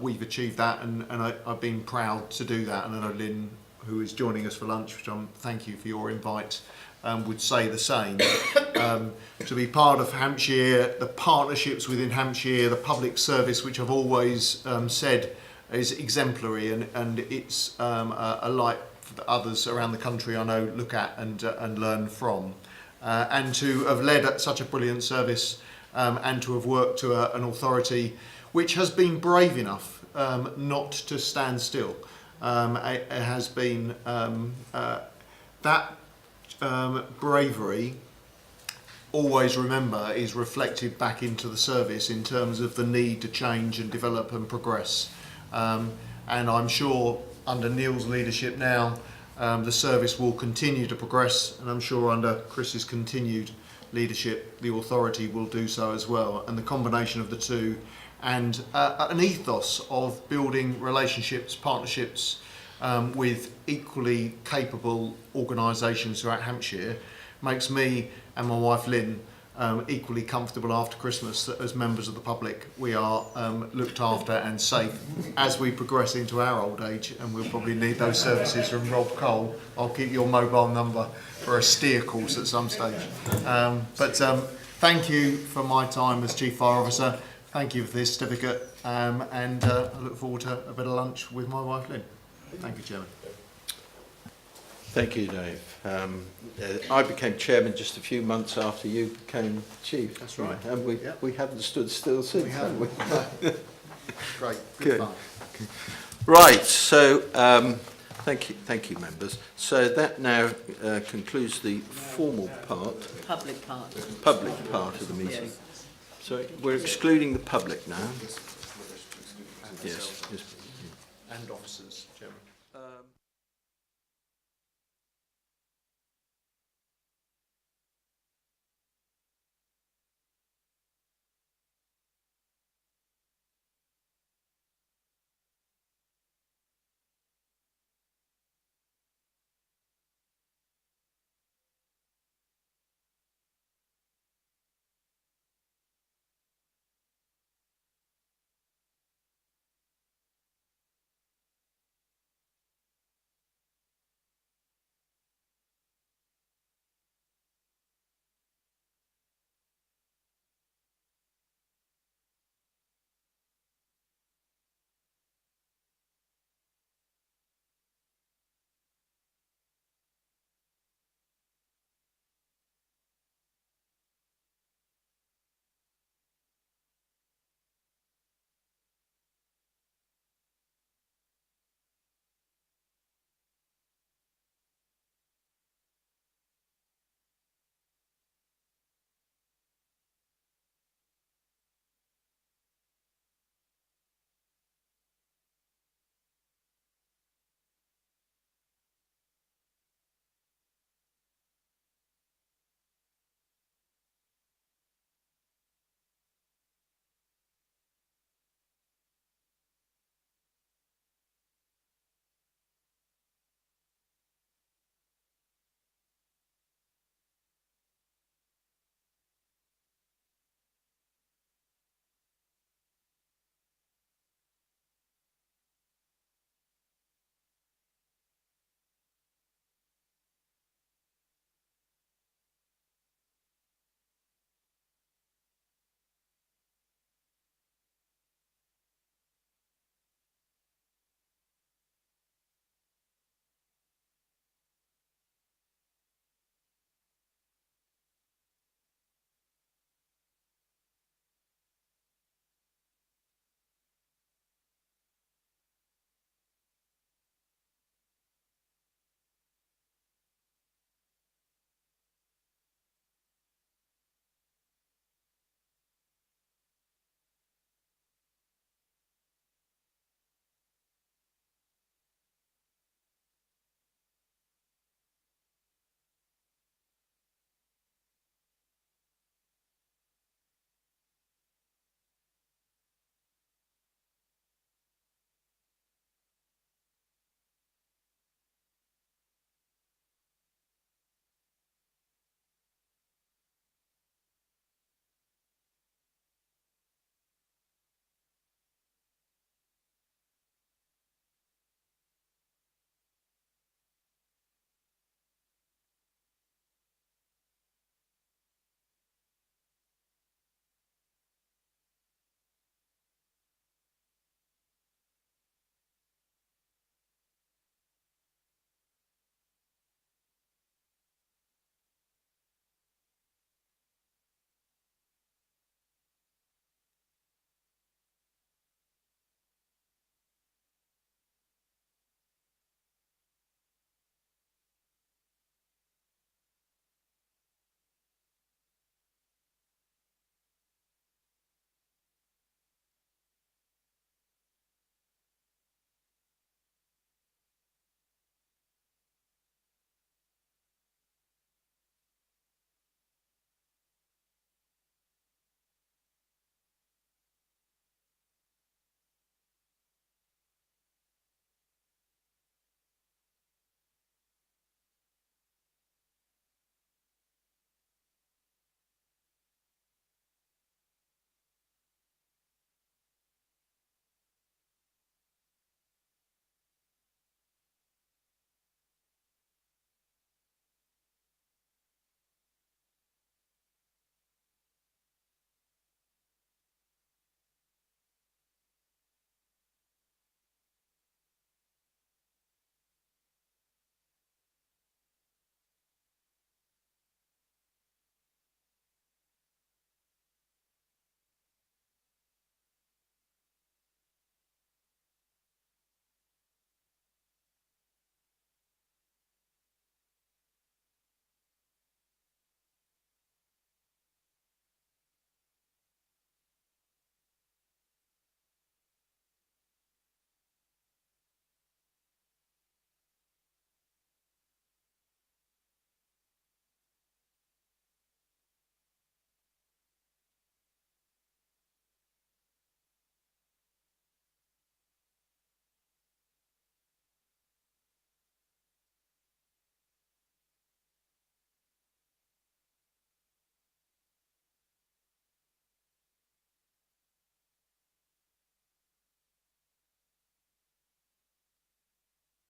we've achieved that, and I've been proud to do that. And I know Lynn, who is joining us for lunch, which thank you for your invite, would say the same. To be part of Hampshire, the partnerships within Hampshire, the public service, which I've always said is exemplary, and it's a light that others around the country I know look at and learn from. And to have led such a brilliant service and to have worked to an authority which has been brave enough not to stand still. It has been that bravery, always remember, is reflected back into the service in terms of the need to change and develop and progress. And I'm sure under Neil's leadership now, the service will continue to progress, and I'm sure under Chris's continued leadership, the authority will do so as well. And the combination of the two and an ethos of building relationships, partnerships with equally capable organisations throughout Hampshire makes me and my wife Lynn equally comfortable after Christmas that as members of the public we are looked after and safe as we progress into our old age, and we'll probably need those services from Rob Cole. I'll keep your mobile number for a steer course at some stage. But thank you for my time as Chief Fire Officer. Thank you for this certificate, and I look forward to a bit of lunch with my wife Lynn. Thank you, Chairman. Thank you, Dave. I became chairman just a few months after you became chief. That's right. And we haven't stood still since, have we? Great. Good. Right. So thank you, members. So that now concludes the formal part. Public part. Public part of the meeting. Yes. So we're excluding the public now. Yes. And officers, Chairman.